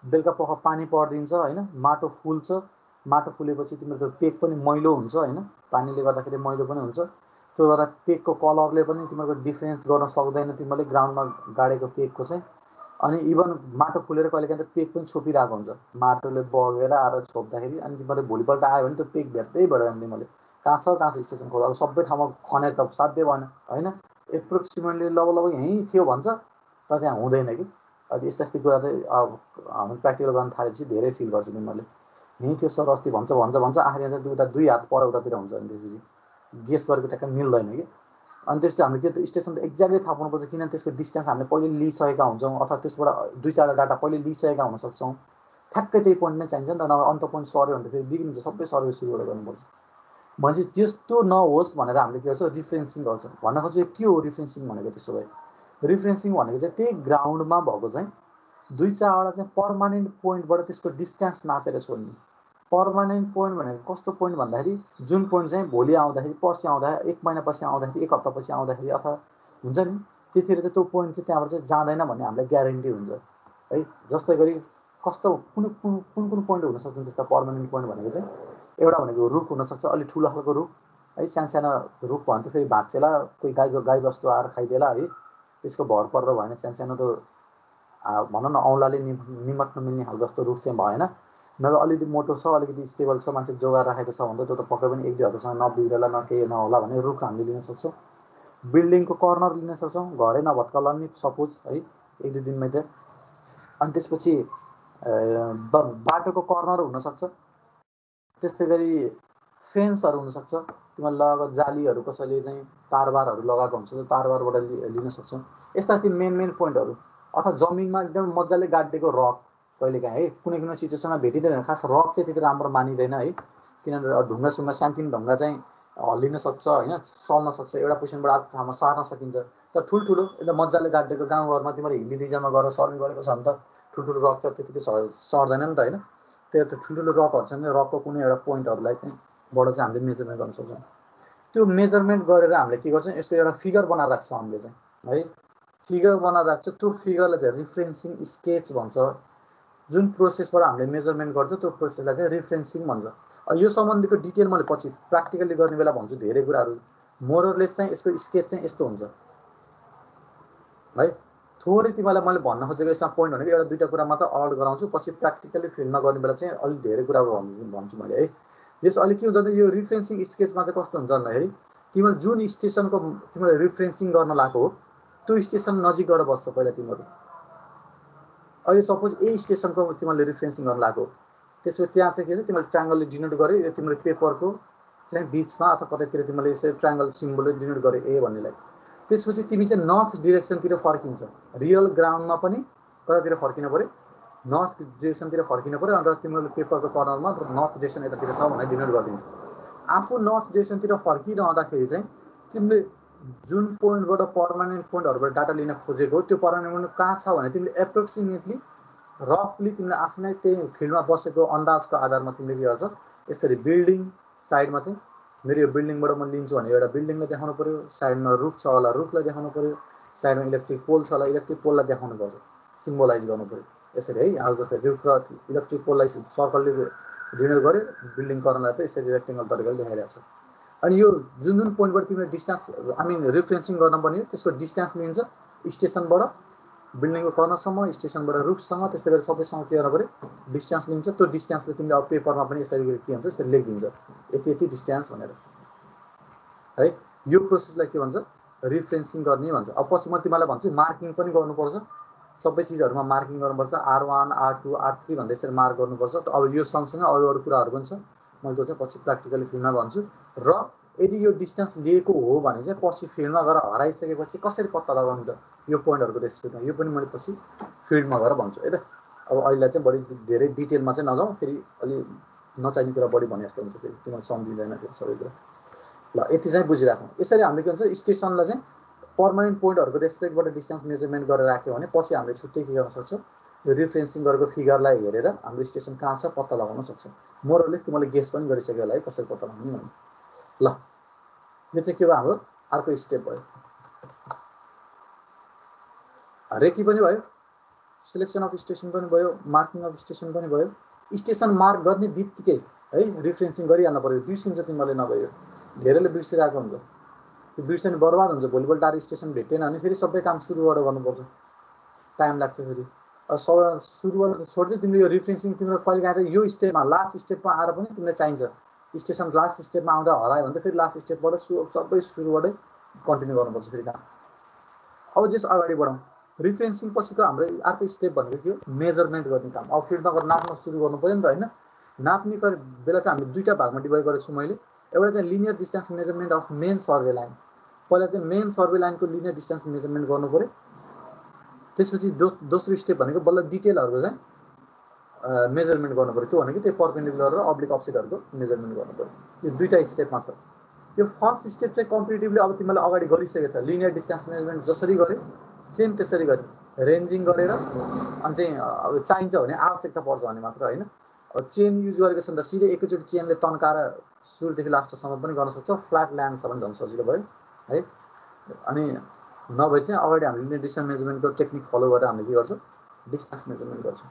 बेलुका पख पानी परिदिन्छ होइन, माटो फुल्छ, माटो फुलेपछि तिम्रो त्यो पेक पनि मैलो हुन्छ होइन, पानीले गर्दाखेरि मैलो पनि हुन्छ। त्यो गर्दा पेकको कलरले पनि तिमीहरूको डिफ्रेन्स गर्न सक्दैन तिमीले ग्राउन्डमा गाडेको पेकको चाहिँ। अनि इभन माटो फुलेर कहिलेकाहीँ त पेक पनि छोपिरहेको हुन्छ, माटोले बगेर आएर छोप्दाखेरि अनि तिमीले भोलिपल्ट आयो भने त्यो पेक भेट्दै भेट्दैन तिमीले कहाँ छ स्टेसन खोला। अब सबै ठाउँमा खनेर त साध्य भएन होइन, एप्रोक्सिमेटली लगभग यहीँ थियो भन्छ तर त्यहाँ हुँदैन कि। अब यस्ता यस्तै कुरा चाहिँ अब हामी प्र्याक्टिकल गर्न थालेपछि धेरै फिल गर्छ तिमीहरूले, यहीँ थियो सर अस्ति भन्छ आखिर चाहिँ उता 2 हात पर उतातिर हुन्छ। अनि त्यसपछि गेस गरेको ठ्याक्कै मिल्दैन कि। अनि त्यसपछि हामीले त्यो स्टेसन त एक्ज्याक्टली थाहा पाउनुपर्छ, किनभने त्यसको डिस्टेन्स हामीले पहिले लिइसकेका हुन्छौँ अथवा त्यसबाट 2-4 डाटा पहिले लिइसकेका हुनसक्छौँ। ठ्याक्कै त्यही पोइन्ट नै चाहिन्छ नि त, नभए अन्त पोइन्ट सर्यो भने त फेरि बिग्रिन्छ, सबै सर्वे सुरुबाट गर्नुपर्छ। भनेपछि त्यस्तो नहोस् भनेर हामीले के गर्छौँ रिफ्रेन्सिङ गर्छौँ। भन्न खोजेको के हो रिफ्रेन्सिङ भनेको? त्यसो भए रिफ्रेन्सिङ भनेको चाहिँ त्यही ग्राउन्डमा भएको चाहिँ 2-4वटा चाहिँ पर्मानेन्ट पोइन्टबाट त्यसको डिस्टेन्स नापेर छोड्ने। पर्मानेन्ट पोइन्ट भनेको कस्तो पोइन्ट भन्दाखेरि जुन पोइन्ट चाहिँ भोलि आउँदाखेरि, पर्सि आउँदाखेरि, 1 महिनापछि आउँदाखेरि, 1 हप्तापछि आउँदाखेरि अथवा हुन्छ नि त्यतिखेर चाहिँ त्यो पोइन्ट चाहिँ त्यहाँबाट चाहिँ जाँदैन भन्ने हामीलाई ग्यारेन्टी हुन्छ है। जस्तै गरी कस्तो कुन पोइन्ट हुनसक्छ त्यस्ता पर्मानेन्ट पोइन्ट भनेको चाहिँ एउटा भनेको रुख हुनसक्छ, अलिक ठुलो खालको रुख है। सानो रुख भन्थ्यो फेरि भाँचेला, कोही गाईबस्तु आएर खाइदिएला है, त्यसको भर परेर भएन। सानो त भनौँ न औँलाले निमट्न मिल्ने खालको जस्तो रुख चाहिँ भएन, नभए अलिकति मोटो छ, अलिकति स्टेबल छ, मान्छे जोगाएर राखेको छ भने त त्यो त पक्कै पनि 1-2 हप्तासँग नबिग्रेला न केही नहोला भने रुख हामीले लिन सक्छौँ। बिल्डिङको कर्नर लिन सक्छौँ, घरै नभत्काउला नि सपोज है 1-2 दिनमै त। अनि त्यसपछि बाटोको कर्नर हुनसक्छ, त्यस्तै गरी फेन्सहरू हुनसक्छ, तिमीहरूले लगाएको जालीहरू कसैले चाहिँ तारबारहरू लगाएको हुन्छ, त्यो तारबारबाट लिन सक्छौँ। यस्ता ती मेन पोइन्टहरू। अथवा जमिनमा एकदम मजाले गाडिदिएको रक कहिलेकाहीँ है कुनै सिचुएसनमा भेटिँदैन, खास रक चाहिँ त्यति राम्रो मानिँदैन है, किनभने ढुङ्गासुङ्गा सानोतिनो ढुङ्गा चाहिँ हल्लिन सक्छ होइन, चल्न सक्छ, एउटा पोजिसनबाट अर्को ठाउँमा सार्न सकिन्छ। तर ठुल्ठुलो एकदम मजाले गाडिदिएको गाउँघरमा तिमीले हिल्ली रिजनमा गएर सर्वे गरेको छ भने त ठुल्ठुलो रक त त्यति सर्दैन नि त होइन। त्यो ठुल्ठुलो रकहरू छ नि, रकको कुनै एउटा पोइन्टहरूलाई चाहिँ बाट चाहिँ हामीले मेजरमेन्ट गर्न सक्छौँ। त्यो मेजरमेन्ट गरेर हामीले के गर्छौँ, यसको एउटा फिगर बनाएर राख्छौँ हामीले चाहिँ है। फिगर बनाएर राख्छौँ, त्यो फिगरलाई चाहिँ रिफ्रेन्सिङ स्केच भन्छ। जुन प्रोसेसबाट हामीले मेजरमेन्ट गर्छौँ त्यो प्रोसेसलाई चाहिँ रिफ्रेन्सिङ भन्छ। यो सम्बन्धीको डिटेल मैले पछि प्र्याक्टिकली गर्ने बेला भन्छु धेरै कुराहरू। मोरलेस चाहिँ यसको स्केच चाहिँ यस्तो हुन्छ है। थोरै तिमीलाई मैले भन्न खोजेको यसमा पोइन्ट भनेको 1-2 कुरा मात्र अड गराउँछु, पछि प्र्याक्टिकली फिल्डमा गर्ने बेला चाहिँ अलिक धेरै कुरा भन्छु मैले है। जस अहिले के हुन्छ भने यो रिफ्रेन्सिङ स्केचमा चाहिँ कस्तो हुन्छ भन्दाखेरि तिमीले जुन स्टेसनको तिमीले रिफ्रेन्सिङ गर्न लागेको हो त्यो स्टेसन नजिक गएर बस्छ पहिला तिमीहरू। अहिले सपोज ए स्टेसनको तिमीले रिफ्रेन्सिङ गर्न लागेको, त्यसको त्यहाँ चाहिँ के छ तिमीले ट्रायङ्गलले डिनोट गर्यो, यो तिम्रो पेपरको चाहिँ बिचमा अथवा कतैतिर तिमीले यसरी ट्रायङ्गल सिम्बलले डिनोट गर्यो ए भन्नेलाई। त्यसपछि तिमी चाहिँ नर्थ डिरेक्सनतिर फर्किन्छ, रियल ग्राउन्डमा पनि कतातिर फर्किनु पऱ्यो, नर्थ डिरेक्सनतिर फर्किनु पऱ्यो। अन्त तिमीले पेपरको कर्नरमा नर्थ डिरेक्सन यतातिर छ भनेर डिनोट गरिदिन्छ। आफू नर्थ डिरेक्सनतिर फर्किरहँदाखेरि चाहिँ तिमीले जुन पोइन्टबाट पर्मानेन्ट पोइन्टहरूबाट डाटा लिन खोजेको त्यो पर्मानेन्ट पोइन्ट कहाँ छ भने तिमीले एप्रोक्सिमेटली रफली तिमीले आफ्नै त्यही फिल्डमा बसेको अन्दाजको आधारमा तिमीले के गर्छ, यसरी बिल्डिङ साइडमा चाहिँ मेरो यो बिल्डिङबाट म लिन्छु भने एउटा बिल्डिङलाई देखाउनु पऱ्यो, साइडमा रुख छ होला रुखलाई देखाउनु पऱ्यो, साइडमा इलेक्ट्रिक पोल छ होला इलेक्ट्रिक पोललाई देखाउनु पर्छ, सिम्बलाइज गर्नु पऱ्यो। यसरी है। आज जस्तै रुख र इलेक्ट्रिक पोललाई सर्कलले डिनोट गर्यो, बिल्डिङ कर्नरलाई त यसरी रेक्टेङ्गल तरिकाले देखाइरहेको छ। अनि यो जुन जुन पोइन्टबाट तिमीले डिस्टेन्स रिफ्रेन्सिङ गर्न पर्ने त्यसको डिस्टेन्स लिन्छ स्टेसनबाट बिल्डिङको कर्नरसम्म, स्टेसनबाट रुखसम्म, त्यस्तै गरी सबैसँग के गर्नु पऱ्यो डिस्टेन्स लिन्छ। त्यो डिस्टेन्सले तिमीले अब पेपरमा पनि यसरी के हुन्छ यसरी लेखिदिन्छ यति यति डिस्टेन्स भनेर है। यो प्रोसेसलाई के भन्छ रिफ्रेन्सिङ गर्ने भन्छ। अब पछि म तिमीलाई भन्छु मार्किङ पनि गर्नुपर्छ, सबै चिजहरूमा मार्किङ गर्नुपर्छ, R1 R2 R3 भन्दै यसरी मार्क गर्नुपर्छ। अब यो सँगसँगै अरू अरू कुराहरू पनि छ, मैले त्यो चाहिँ पछि प्र्याक्टिकली फिल्डमा भन्छु। र यदि यो डिस्टेन्स लिएको हो भने चाहिँ पछि फिल्डमा गएर हराइसकेपछि कसरी पत्ता लगाउने त यो पोइन्टहरूको रेस्पेक्टमा, यो पनि मैले पछि फिल्डमा गएर भन्छु है त। अब अहिले चाहिँ बढी धेरै डिटेलमा चाहिँ नजाउँ, फेरि अलि नचाहिने कुरा बढी भने जस्तो हुन्छ, फेरि तिमीलाई सम्झिँदैन फेरि सबै कुरा। ल यति चाहिँ बुझिराखौँ। यसरी हामीले के भन्छ स्टेसनलाई चाहिँ पर्मानेन्ट पोइन्टहरूको रेस्पेक्टबाट डिस्टेन्स मेजरमेन्ट गरेर राख्यो भने पछि हामीले छुट्टै के गर्न सक्छौँ यो रिफ्रेन्सिङ गरेको फिगरलाई हेरेर हाम्रो स्टेसन कहाँ छ पत्ता लगाउन सक्छौँ। मोरलेस तिमीले गेस पनि गरिसक्यो होला है कसरी पत्ता लगाउने भने। ल यो चाहिँ के भयो हाम्रो अर्को स्टेप भयो। रेकी पनि भयो, सिलेक्सन अफ स्टेसन पनि भयो, मार्किङ अफ स्टेसन पनि भयो। स्टेसन मार्क गर्ने बित्तिकै है रिफ्रेन्सिङ गरिहाल्नु पर्यो, बिर्सिन्छ तिमीले नभयो धेरैले बिर्सिरहेको हुन्छ। त्यो बिर्सने बर्बाद हुन्छ, भोलिपल्ट टाढो स्टेसन भेटेन भने फेरि सबै काम सुरुबाट गर्नुपर्छ, टाइम लाग्छ फेरि। सुरुबाट छोड्दै तिमीले यो रिफ्रेन्सिङ तिम्रो कहिले काहीँ त यो स्टेपमा लास्ट स्टेपमा आएर पनि तिमीलाई चाहिन्छ। स्टेसन लास्ट स्टेपमा आउँदा हरायो भने त फेरि लास्ट स्टेपबाट सबै सुरुबाटै कन्टिन्यू गर्नुपर्छ फेरि काम। अब जस अगाडि बढौँ। रिफ्रेन्सिङ पछिको हाम्रो अर्को स्टेप भनेको के हो मेजरमेन्ट गर्ने काम। अब फिल्डमा गएर नाप्न सुरु गर्नु पऱ्यो नि त होइन। नाप्ने बेला चाहिँ हामीले दुईवटा भागमा डिभाइड गरेको छु मैले। एउटा चाहिँ linear distance measurement of main survey line, पहिला चाहिँ मेन सर्वे लाइनको लिनियर डिस्टेन्स मेजरमेन्ट गर्नु पऱ्यो। त्यसपछि दोस्रो स्टेप भनेको बल्ल डिटेलहरूको चाहिँ मेजरमेन्ट गर्नु पऱ्यो। त्यो भनेको त्यो पर्पेन्डिकुलर र अब्लिक अफसेटहरूको मेजरमेन्ट गर्नु पऱ्यो। यो दुईवटा स्टेपमा छ। यो फर्स्ट स्टेप चाहिँ कम्पिटेटिभली अब तिमीले अगाडि गरिसकेको छ, लिनियर डिस्टेन्स मेजरमेन्ट जसरी गर्यो सेम त्यसरी गऱ्यो, रेन्जिङ गरेर अनि चाहिँ अब चाहिन्छ भने आवश्यकता पर्छ भने मात्र होइन। अब चेन युज गरेको छ भने त सिधै एकैचोटि चेनले तन्काएर सुरुदेखि लास्टसम्म पनि गर्न सक्छ, फ्ल्याट ल्यान्ड छ भने झन् सजिलो भयो है। अनि नभए चाहिँ अगाडि हामीले लिनियर डिस्टेन्स मेजरमेन्टको टेक्निक फलो गरेर हामीले के गर्छौँ डिस्टेन्स मेजरमेन्ट गर्छौँ।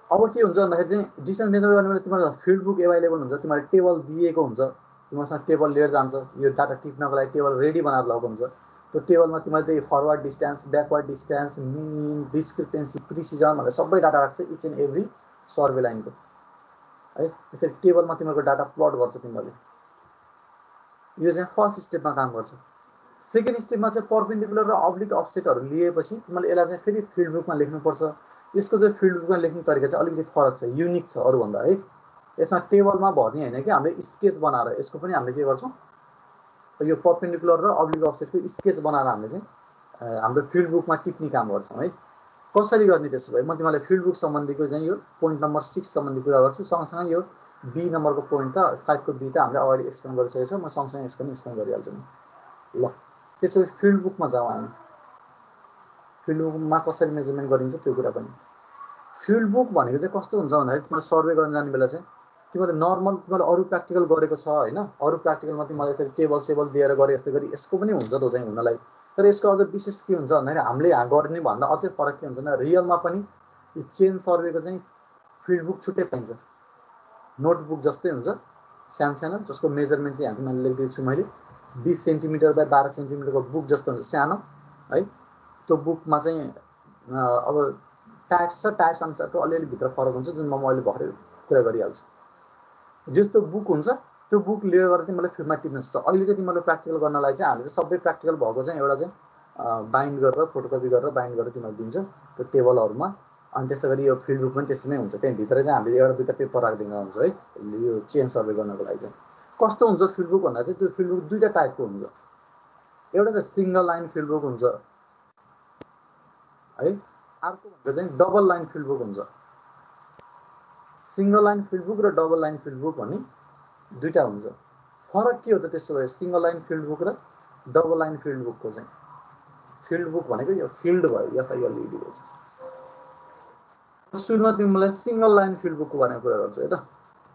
अब के हुन्छ भन्दाखेरि चाहिँ डिस्टेन्स मेजर गर्ने बेला तिमीलाई फिल्ड बुक एभाइलेबल हुन्छ, तिमीलाई टेबल दिएको हुन्छ, तिमीसँग टेबल लिएर जान्छ, यो डाटा टिप्नको लागि टेबल रेडी बनाएर लगेको हुन्छ। त्यो टेबलमा तिमीले त्यही forward distance, backward distance, mean, discrepancy, precision भनेर सबै डाटा राख्छ इच एन्ड एभ्री सर्वे लाइनको है। त्यसरी टेबलमा तिमीहरूको डाटा प्लट गर्छ तिमीहरूले। यो चाहिँ फर्स्ट स्टेपमा काम गर्छ। सेकेन्ड स्टेपमा चाहिँ पर्पेन्डिकुलर र अब्लिक अफसेटहरू लिएपछि तिमीले यसलाई चाहिँ फेरि फिल्ड बुकमा लेख्नुपर्छ। यसको चाहिँ फिल्ड बुकमा लेख्ने तरिका चाहिँ अलिकति फरक छ, युनिक छ अरूभन्दा है। यसमा टेबलमा भर्ने होइन कि हामीले स्केच बनाएर यसको पनि हामीले के गर्छौँ यो पर्पेन्डिकुलर र अब्लिक अफसेटको स्केच बनाएर हामीले चाहिँ हाम्रो फिल्ड बुकमा टिप्ने काम गर्छौँ है। कसरी गर्ने त्यसो भए म तिमीलाई फिल्ड बुक सम्बन्धीको चाहिँ यो पोइन्ट नम्बर 6 सम्बन्धी कुरा गर्छु। सँगसँगै यो बी नम्बरको पोइन्ट त 5 को बी त हामीले अगाडि एक्सप्लेन गरिसकेको छ, म सँगसँगै यसको पनि एक्सप्लेन गरिहाल्छु नि। ल त्यसो भए फिल्ड बुकमा जाउँ हामी। फिल्ड बुकमा कसरी मेजरमेन्ट गरिन्छ त्यो कुरा पनि। फिल्ड बुक भनेको चाहिँ कस्तो हुन्छ भन्दाखेरि तिमीले सर्वे गर्न जाने बेला चाहिँ तिमीले नर्मल तिमीले अरू प्र्याक्टिकल गरेको छ होइन, अरू प्र्याक्टिकलमा तिमीले यसरी टेबल सेबल दिएर गरे यस्तै गरी यसको पनि हुन्छ त्यो चाहिँ हुनलाई। तर यसको अझ विशेष के हुन्छ भन्दाखेरि हामीले यहाँ गर्ने भन्दा अझै फरक के हुन्छ भने रियलमा पनि यो चेन सर्वेको चाहिँ फिल्ड बुक छुट्टै पाइन्छ, नोटबुक जस्तै हुन्छ सानो सानो, जसको मेजरमेन्ट चाहिँ यहाँ तिमीले लेखिदिएको छु मैले 20 सेन्टिमिटर बाई 12 सेन्टिमिटरको बुक जस्तो हुन्छ सानो है। त्यो बुकमा चाहिँ अब टाइप्स छ, टाइप्स अनुसारको अलिअलि भित्र फरक हुन्छ जुन म अहिले भर्खरै कुरा गरिहाल्छु। जस्तो बुक हुन्छ त्यो बुक लिएर गएर तिमीले फिल्डमा टिप्न सक्छ। अहिले चाहिँ तिमीले प्र्याक्टिकल गर्नलाई चाहिँ हामीले सबै प्र्याक्टिकल भएको चाहिँ एउटा चाहिँ बाइन्ड गरेर फोटोकपी गरेर बाइन्ड गरेर तिमीलाई दिन्छ त्यो टेबलहरूमा। अनि त्यस्तै गरी यो फिल्ड बुक पनि त्यसरी नै हुन्छ, त्यहाँभित्र चाहिँ हामीले एउटा दुईवटा पेपर राखिदिएको हुन्छ है यो चेन सर्वे गर्नको लागि चाहिँ। कस्तो हुन्छ फिल्ड बुक भन्दा चाहिँ त्यो फिल्ड बुक दुईवटा टाइपको हुन्छ। एउटा चाहिँ सिङ्गल लाइन फिल्ड बुक हुन्छ है, अर्को भनेको चाहिँ डबल लाइन फिल्ड बुक हुन्छ। सिङ्गल लाइन फिल्ड बुक र डबल लाइन फिल्ड बुक भन्ने दुईवटा हुन्छ। फरक के हो त त्यसो भए सिङ्गल लाइन फिल्ड बुक र डबल लाइन फिल्ड बुकको चाहिँ? फिल्ड बुक भनेको यो फिल्ड भयो, एफआइएलइडी हो। सुरुमा तिमीलाई सिङ्गल लाइन फिल्ड बुकको बारेमा कुरा गर्छु है त।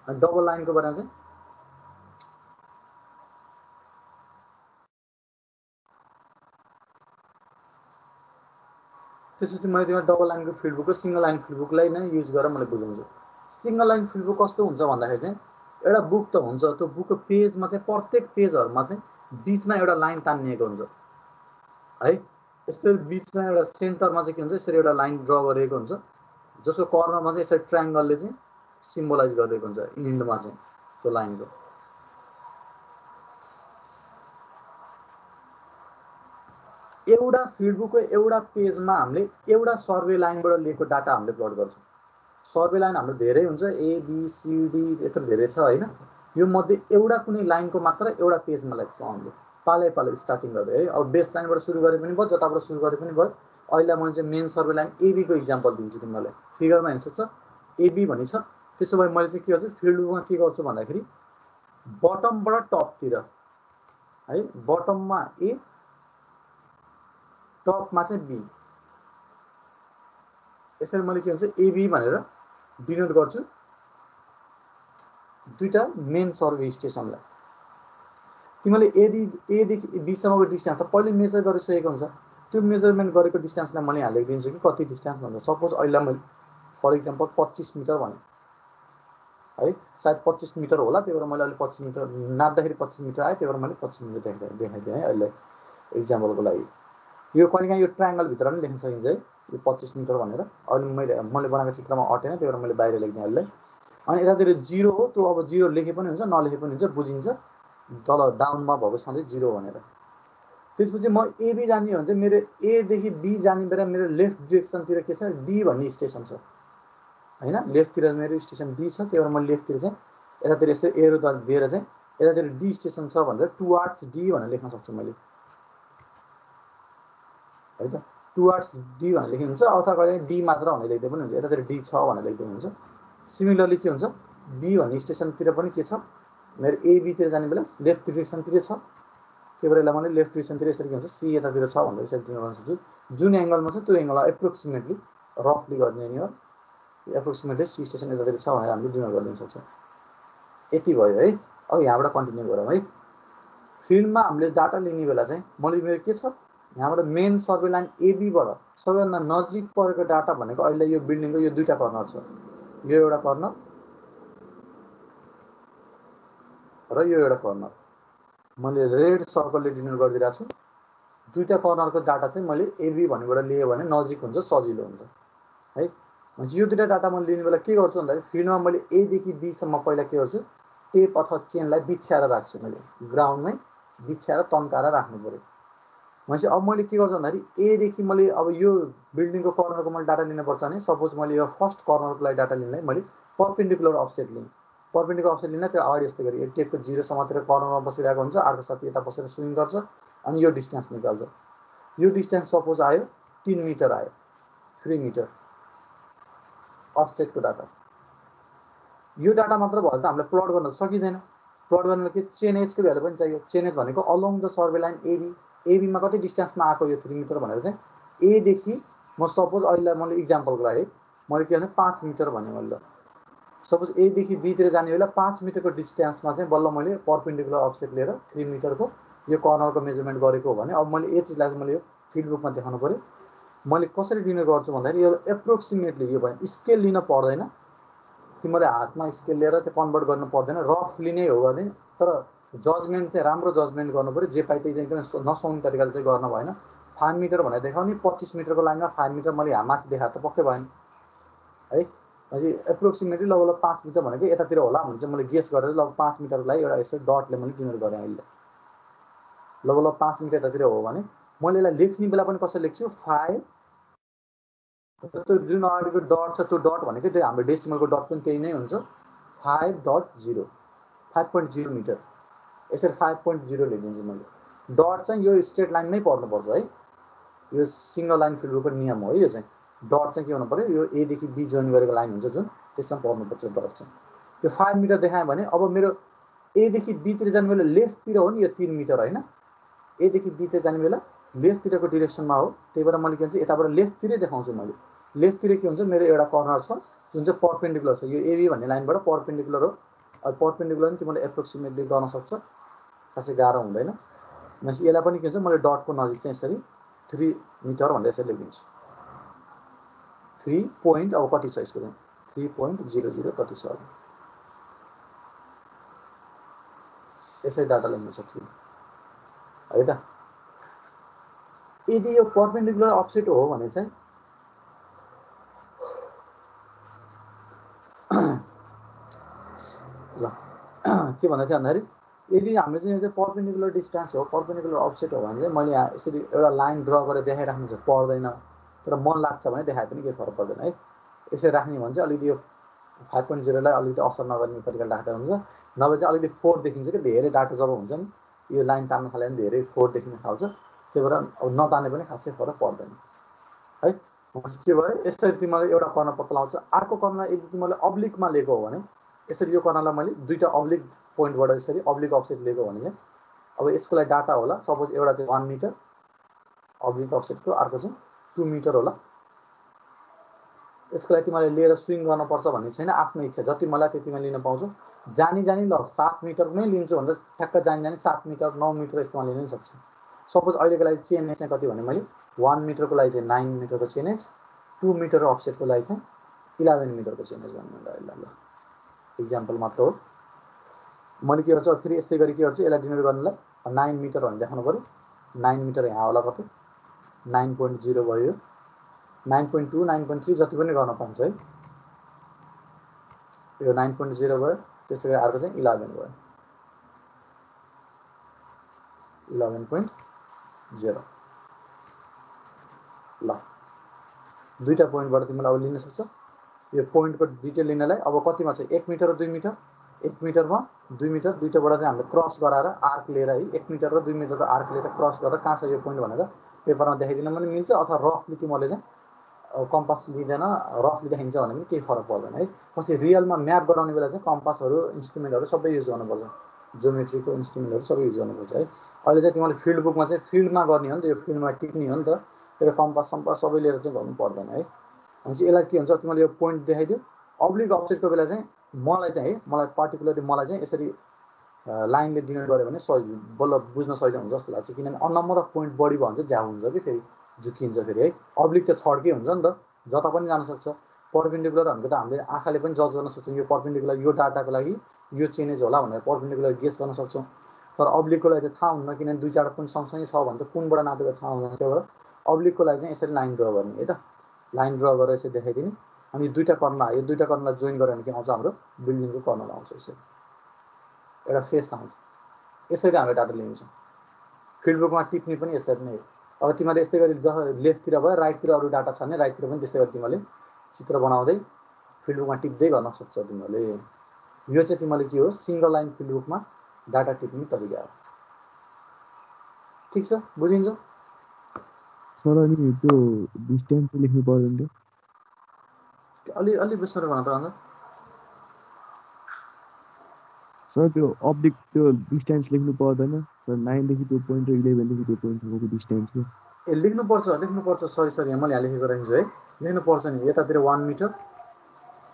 डबल लाइनको बारेमा चाहिँ त्यसपछि मैले तिमीलाई डबल लाइनको फिल्ड बुक र सिंगल लाइन फिल्ड बुकलाई नै युज गरेर मैले बुझाउँछु। सिंगल लाइन फिल्ड बुक कस्तो हुन्छ भन्दाखेरि चाहिँ एउटा बुक त हुन्छ, त्यो बुकको पेजमा चाहिँ प्रत्येक पेजहरुमा चाहिँ बीचमा एउटा लाइन तानिएको हुन्छ है। यसरी बीचमा एउटा सेन्टरमा चाहिँ के हुन्छ, यसरी एउटा लाइन ड्रा गरिएको हुन्छ, जसको कर्नरमा चाहिँ यसरी ट्रायंगलले चाहिँ सिम्बलाइज गरिएको हुन्छ इन्डमा चाहिँ त्यो लाइनको। एउटा फिल्ड बुकको एउटा पेजमा हामीले एउटा सर्वे लाइनबाट लिएको डाटा हामीले प्लट गर्छौँ। सर्वे लाइन हाम्रो धेरै हुन्छ, ए बी सी डी यत्रो धेरै छ हैन। यो मध्ये एउटा कुनै लाइनको मात्र एउटा पेजमा लेख्छौँ हामीले पालै पालै स्टार्टिङ गर्दै है। अब बेस लाइनबाट सुरु गरे पनि भयो, जताबाट सुरु गरे पनि भयो। अहिले मैले चाहिँ मेन सर्वे लाइन एबी को इक्जाम्पल दिन्छु तिमीलाई। फिगरमा हेर्न सक्छ एबी भनि छ। त्यसो भए मैले चाहिँ के गर्छु, फिल्ड बुकमा के गर्छु भन्दाखेरि बटमबाट टपतिर है, बटममा ए टपमा चाहिँ बी, यसरी मैले के हुन्छ एबी भनेर डिनोट गर्छु दुईटा मेन सर्वे स्टेसनलाई। तिमीले ए देखि बी सम्मको डिस्टेन्स त पहिले मेजर गरिसकेको हुन्छ। त्यो मेजरमेन्ट गरेको डिस्टेन्सलाई मैले यहाँ लेखिदिन्छु कि कति डिस्टेन्स भन्दा। सपोज अहिले मैले फर इक्जाम्पल 25 मिटर भने है, सायद 25 मिटर होला, त्यही भएर मैले अहिले 25 मिटर नाप्दाखेरि 25 मिटर आयो, त्यही भएर मैले 25 मिटर देखाइदिएँ है अहिले एक्जाम्पलको लागि। यो कहिलेकाहीँ यो ट्रायंगल भित्र पनि लेख्न सकिन्छ है, यो 25 मिटर भनेर। अहिले मैले बनाएको चित्रमा अटेन, त्यही भएर मैले बाहिर लेख्दिएँ अहिले। अनि यतातिर 0 हो, त्यो अब 0 लेखे पनि हुन्छ नलेखे पनि हुन्छ, बुझिन्छ तल डाउनमा भएको सधैँ 0 भनेर। त्यसपछि म एबी जाने हो भने चाहिँ मेरो ए देखि बी जाने बेला मेरो लेफ्ट डिरेक्सनतिर के छ, डी भन्ने स्टेसन छ हैन। लेफ्टतिर मेरो स्टेसन डी छ, त्यही भएर म लेफ्टतिर चाहिँ यतातिर यसो एरो दिएर चाहिँ यतातिर डी स्टेसन छ भनेर टुवार्ड्स डी भनेर लेख्न सक्छु मैले है त। टुवार्ड्स डी भनेर लेख्नु हुन्छ, अथवा कहिले डी मात्र भनेर लेख्दै पनि हुन्छ, यतातिर डी छ भनेर लेख्दै हुन्छ। सिमिलरली के हुन्छ, बी भन्ने स्टेसनतिर पनि के छ, मेरो एबीतिर जाने बेला लेफ्ट डिरेक्सनतिर छ, त्यही भएर यसलाई मैले लेफ्ट डिरेक्सनतिर यसरी के हुन्छ सी यतातिर छ भनेर यसरी डिनोट गर्न सक्छु। जुन एङ्गलमा छ त्यो एङ्गललाई एप्रोक्सिमेटली रफली गरिदिने हो, एप्रोक्सिमेटली सी स्टेसन यतातिर छ भनेर हामीले डिनोट गरिदिन सक्छौँ। यति भयो है। अब यहाँबाट कन्टिन्यू गरौँ है। फिल्डमा हामीले डाटा लिने बेला चाहिँ मैले मेरो के छ, यहाँबाट मेन सर्वे लाइन एबीबाट सबैभन्दा नजिक परेको डाटा भनेको अहिले यो बिल्डिङको यो दुईटा कर्नर छ, यो एउटा कर्नर र यो एउटा कर्नर मैले रेड सर्कलले डिनोट गरिदिरहेको छु। दुईटा कर्नरको डाटा चाहिँ मैले एबी भन्नेबाट लिएँ भने नजिक हुन्छ, सजिलो हुन्छ है। भनेपछि यो दुईटा डाटा मैले लिने बेला के गर्छु भन्दाखेरि फिल्डमा मैले ए देखि बी सम्म पहिला के गर्छु, टेप अथवा चेनलाई बिछ्याएर राख्छु, मैले ग्राउन्डमै बिछ्याएर तन्काएर राख्नु पर्यो। भनेपछि अब मैले के गर्छु भन्दाखेरि ए देखि मैले अब यो बिल्डिङको कर्नरको मैले डाटा लिनुपर्छ भने सपोज मैले यो फर्स्ट कर्नरको लागि डाटा लिनलाई मैले परपेन्डिकुलर अफसेट लिएँ। परपेन्डिकुलर अफसेट लिन त्यो अगाडि यस्तै गरी टेपको 0 सम्मतिर कर्नरमा बसिरहेको हुन्छ, अर्को साथी यता बसेर स्विङ गर्छ अनि यो डिस्टेन्स निकाल्छ। यो डिस्टेन्स सपोज आयो 3 मिटर आयो, 3 मिटर अफसेटको डाटा। यो डाटा मात्र भयो त हामीले प्लट गर्न सकिँदैन। प्लट गर्न के चेन एजको भ्यालु पनि चाहियो। चेन एज भनेको along the survey line AB, एबीमा कति डिस्टेन्समा आएको यो 3 मिटर भनेर चाहिँ ए देखि म सपोज अहिले मैले इक्जाम्पलको लागि मैले के भने 5 मिटर भने मैले सपोज ए देखि बी तिर जाने बेला 5 मिटरको डिस्टेन्समा चाहिँ बल्ल मैले परपेन्डिकुलर अफसेट लिएर 3 मिटरको यो कर्नरको मेजरमेन्ट गरेको हो भने अब मैले यो चिजलाई मैले यो फिल्ड बुकमा देखाउनु पर्यो। मैले कसरी डिनोट गर्छु भन्दाखेरि यो एप्रोक्सिमेटली यो भने स्केल लिन पर्दैन, तिमीले हातमा स्केल लिएर त्यो कन्भर्ट गर्नु पर्दैन, रफली नै हो भने। तर जजमेन्ट चाहिँ राम्रो जजमेन्ट गर्नु पर्यो, जे पाइ त्यही एकदमै नसुहाउने तरिकाले चाहिँ गर्न भएन। 5 मिटर भनेर देखाउने 25 मिटरको लाइनमा 5 मिटर मैले यहाँ माथि देखाएर त पक्कै भएन है। भनेपछि एप्रोक्सिमेटली लगभग 5 मिटर भनेको यतातिर होला भने चाहिँ मैले गेस गरेर लगभग 5 मिटरको लागि एउटा यसो डटले मैले डिनोट गरेँ अहिले। लगभग 5 मिटर यतातिर हो भने मैले यसलाई लेख्ने बेला पनि कसरी लेख्छु, 5 त्यो जुन अगाडिको डट छ त्यो डट भनेको त्यो हाम्रो डेसिमलको डट पनि त्यही नै हुन्छ, 5.0 5.0 मिटर यसरी 5.0 लेखिदिन्छु मैले। डट चाहिँ यो स्ट्रेट लाइनमै पर्नुपर्छ है, यो सिंगल लाइन फिल्ड बुकको नियम हो यो चाहिँ। डट चाहिँ के हुनु पर्यो, यो ए देखि बी जोइन गरेको लाइन हुन्छ जुन त्यसमा पर्नुपर्छ डट चाहिँ। यो 5 मिटर देखाएँ भने अब मेरो ए देखि बी तिर जाने बेला लेफ्टतिर हो नि, यो 3 मिटर होइन, ए देखि बी तिर जाने बेला लेफ्टतिरको डिरेक्सनमा हो, त्यही भएर मैले के भन्छ यताबाट लेफ्टतिरै देखाउँछु मैले। लेफ्टतिर के हुन्छ, मेरो एउटा कर्नर छ जुन चाहिँ परपेन्डिकुलर छ, यो एबी भन्ने लाइनबाट परपेन्डिकुलर हो। अब परपेन्डिकुलर पनि तिमीले एप्रोक्सिमेटली गर्न सक्छ, खासै गाह्रो हुँदैन। भनेपछि यसलाई पनि के हुन्छ मैले डटको नजिक चाहिँ यसरी 3 मिटर भनेर यसरी लेखिदिन्छु। 3 पोइन्ट अब कति छ यसको चाहिँ 3.00 कति छ यसै डाटा ल्याउन सकियो है त। यदि यो परपेन्डिकुलर अफसेट हो भने चाहिँ ल के भन्दै थियो भन्दाखेरि यदि हाम्रो चाहिँ यो चाहिँ परपेन्डिकुलर डिस्टेन्स हो परपेन्डिकुलर अफसेट हो भने चाहिँ मैले यहाँ यसरी एउटा लाइन ड्र गरेर देखाइराख्नु चाहिँ पर्दैन, तर मन लाग्छ भने देखाए पनि केही फरक पर्दैन है। यसरी राख्ने भने चाहिँ अलिकति यो 5.0 लाई अलिकति असर नगर्ने तरिकाले राख्दा हुन्छ, नभए चाहिँ अलिकति 4 देखिन्छ कि धेरै डाटा जब हुन्छ नि यो लाइन तान्न थाल्यो भने धेरै 4 देखिन थाल्छ, त्यही भएर नताने पनि खासै फरक पर्दैन है। के भयो यसरी तिमीले एउटा कर्नर पत्ता लगाउँछ, अर्को कर्नर यदि तिमीले अब्लिकमा लिएको हो भने यसरी यो कर्नरलाई मैले दुईटा अब्लिक पोइन्टबाट यसरी अब्लिक अफसेट लिएको भने चाहिँ अब यसको लागि डाटा होला सपोज एउटा चाहिँ 1 मिटर अब्लिक अफसेटको, अर्को चाहिँ 2 मिटर होला। यसको लागि तिमीले लिएर स्विङ गर्नुपर्छ भन्ने छैन, आफ्नो इच्छा जति मलाई त्यतिमा लिन पाउँछु। जानी ल 7 मिटर नै लिन्छु भनेर ठ्याक्क जानी 7 मिटर 9 मिटर यस्तोमा लिन पनि सक्छु। सपोज अहिलेको लागि चेन एज चाहिँ कति भने मैले 1 मिटरको लागि चाहिँ 9 मिटरको चेन एज, 2 मिटर अफसेटको लागि चाहिँ 11 मिटरको चेन एज भन्नु ल इक्जाम्पल मात्र हो। मैले के गर्छु फेरि यस्तै गरी के गर्छु यसलाई डिनोट गर्नलाई 9 मिटर भनेर देखाउनु पर्यो। 9 मिटर यहाँ होला कतै 9.0 भयो, 9.2 9.3 जति पनि गर्न पाउँछ है। यो 9.0 भयो, त्यसै गरी अर्को चाहिँ 11 भयो 11.0 ल दुईटा पोइन्टबाट तिमीले अब लिन सक्छौ। यो पोइन्टको डिटेल लिनलाई अब कतिमा छ 1 मिटर र 2 मिटर, 1 मिटरमा 2 मिटर दुईटाबाट चाहिँ हामीले क्रस गराएर आर्क लिएर है 1 मिटर र 2 मिटरको आर्क लिएर क्रस गरेर कहाँ छ यो पोइन्ट भनेर पेपरमा देखाइदिन पनि मिल्छ, अथवा रफली तिमीले चाहिँ कम्पास लिँदैन रफली देखाइन्छ भने पनि केही फरक पर्दैन है। पछि रियलमा म्याप गराउने बेला चाहिँ कम्पासहरू इन्स्ट्रुमेन्टहरू सबै युज गर्नुपर्छ, ज्योमेट्रीको इन्स्ट्रुमेन्टहरू सबै युज गर्नुपर्छ है। अहिले चाहिँ तिमीले फिल्ड बुकमा चाहिँ फिल्डमा गर्ने हो नि त, यो फिल्डमा टिप्ने हो नि त, त्यो कम्पास सम्पास सबै लिएर चाहिँ गर्नु पर्दैन है। भनेपछि यसलाई के हुन्छ तिमीले यो पोइन्ट देखाइदियो अब्लिक अफसेटको बेला चाहिँ मलाई चाहिँ है मलाई पर्टिकुलरली मलाई चाहिँ यसरी लाइनले डिनोट गर्यो भने सजिलो बल्ल बुझ्न सजिलो हुन्छ जस्तो लाग्छ, किनभने नम्बर अफ पोइन्ट बढी भयो भने चाहिँ ज्याउ हुन्छ कि फेरि झुकिन्छ फेरि है। अब्लिक त छड्कै हुन्छ नि त, जता पनि जान सक्छ। पर्पेन्डिकुलर भनेको त हामीले आँखाले पनि जज गर्न सक्छौँ यो पर्पेन्डिकुलर यो डाटाको लागि यो चेन्ज होला भनेर पर्पेन्डिकुलर गेस गर्न सक्छौँ, तर अब्लिकको लागि त थाहा हुन्न किनभने दुई चारवटा पोइन्ट सँगसँगै छ भने त कुनबाट नापेको थाहा हुँदैन। त्यही भएर अब्लिकको लागि चाहिँ यसरी लाइन ड्र गर्ने है त, लाइन ड्र गरेर यसरी देखाइदिने। अनि दुईटा कर्नर आयो, दुईटा कर्नरलाई जोइन गरेर के आउँछ हाम्रो बिल्डिङको कर्नर आउँछ, यसरी एउटा फेस आउँछ। यसरी हामीले डाटा लिन्छौँ। फिल्ड बुकमा टिप्ने पनि यसरी नै हो। अब तिमीले यस्तै गरी जस लेफ्टतिर भयो राइटतिर अरू डाटा छ भने राइटतिर पनि त्यस्तै गरी तिमीले चित्र बनाउँदै फिल्ड बुकमा टिप्दै गर्न सक्छौ तिमीले। यो चाहिँ तिमीले के हो सिंगल लाइन फिल्ड बुकमा डाटा टिप्ने तरिका हो। ठीक छ, बुझिन्छ सर? अनि त्यो डिस्टेन्स लेख्नु पर्दैन त? अलि बिस्तारै भन त अन्त सर। त्यो अब्लिक त्यो डिस्टेन्स लेख्नु पर्दैन सर? 9 देखि त्यो पोइन्ट र 11 देखि त्यो पोइन्टसम्मको डिस्टेन्स हो। ए लेख्नुपर्छ सरी यहाँ मैले यहाँ लेखेको राख्छु है। लेख्नुपर्छ नि यतातिर 1 metre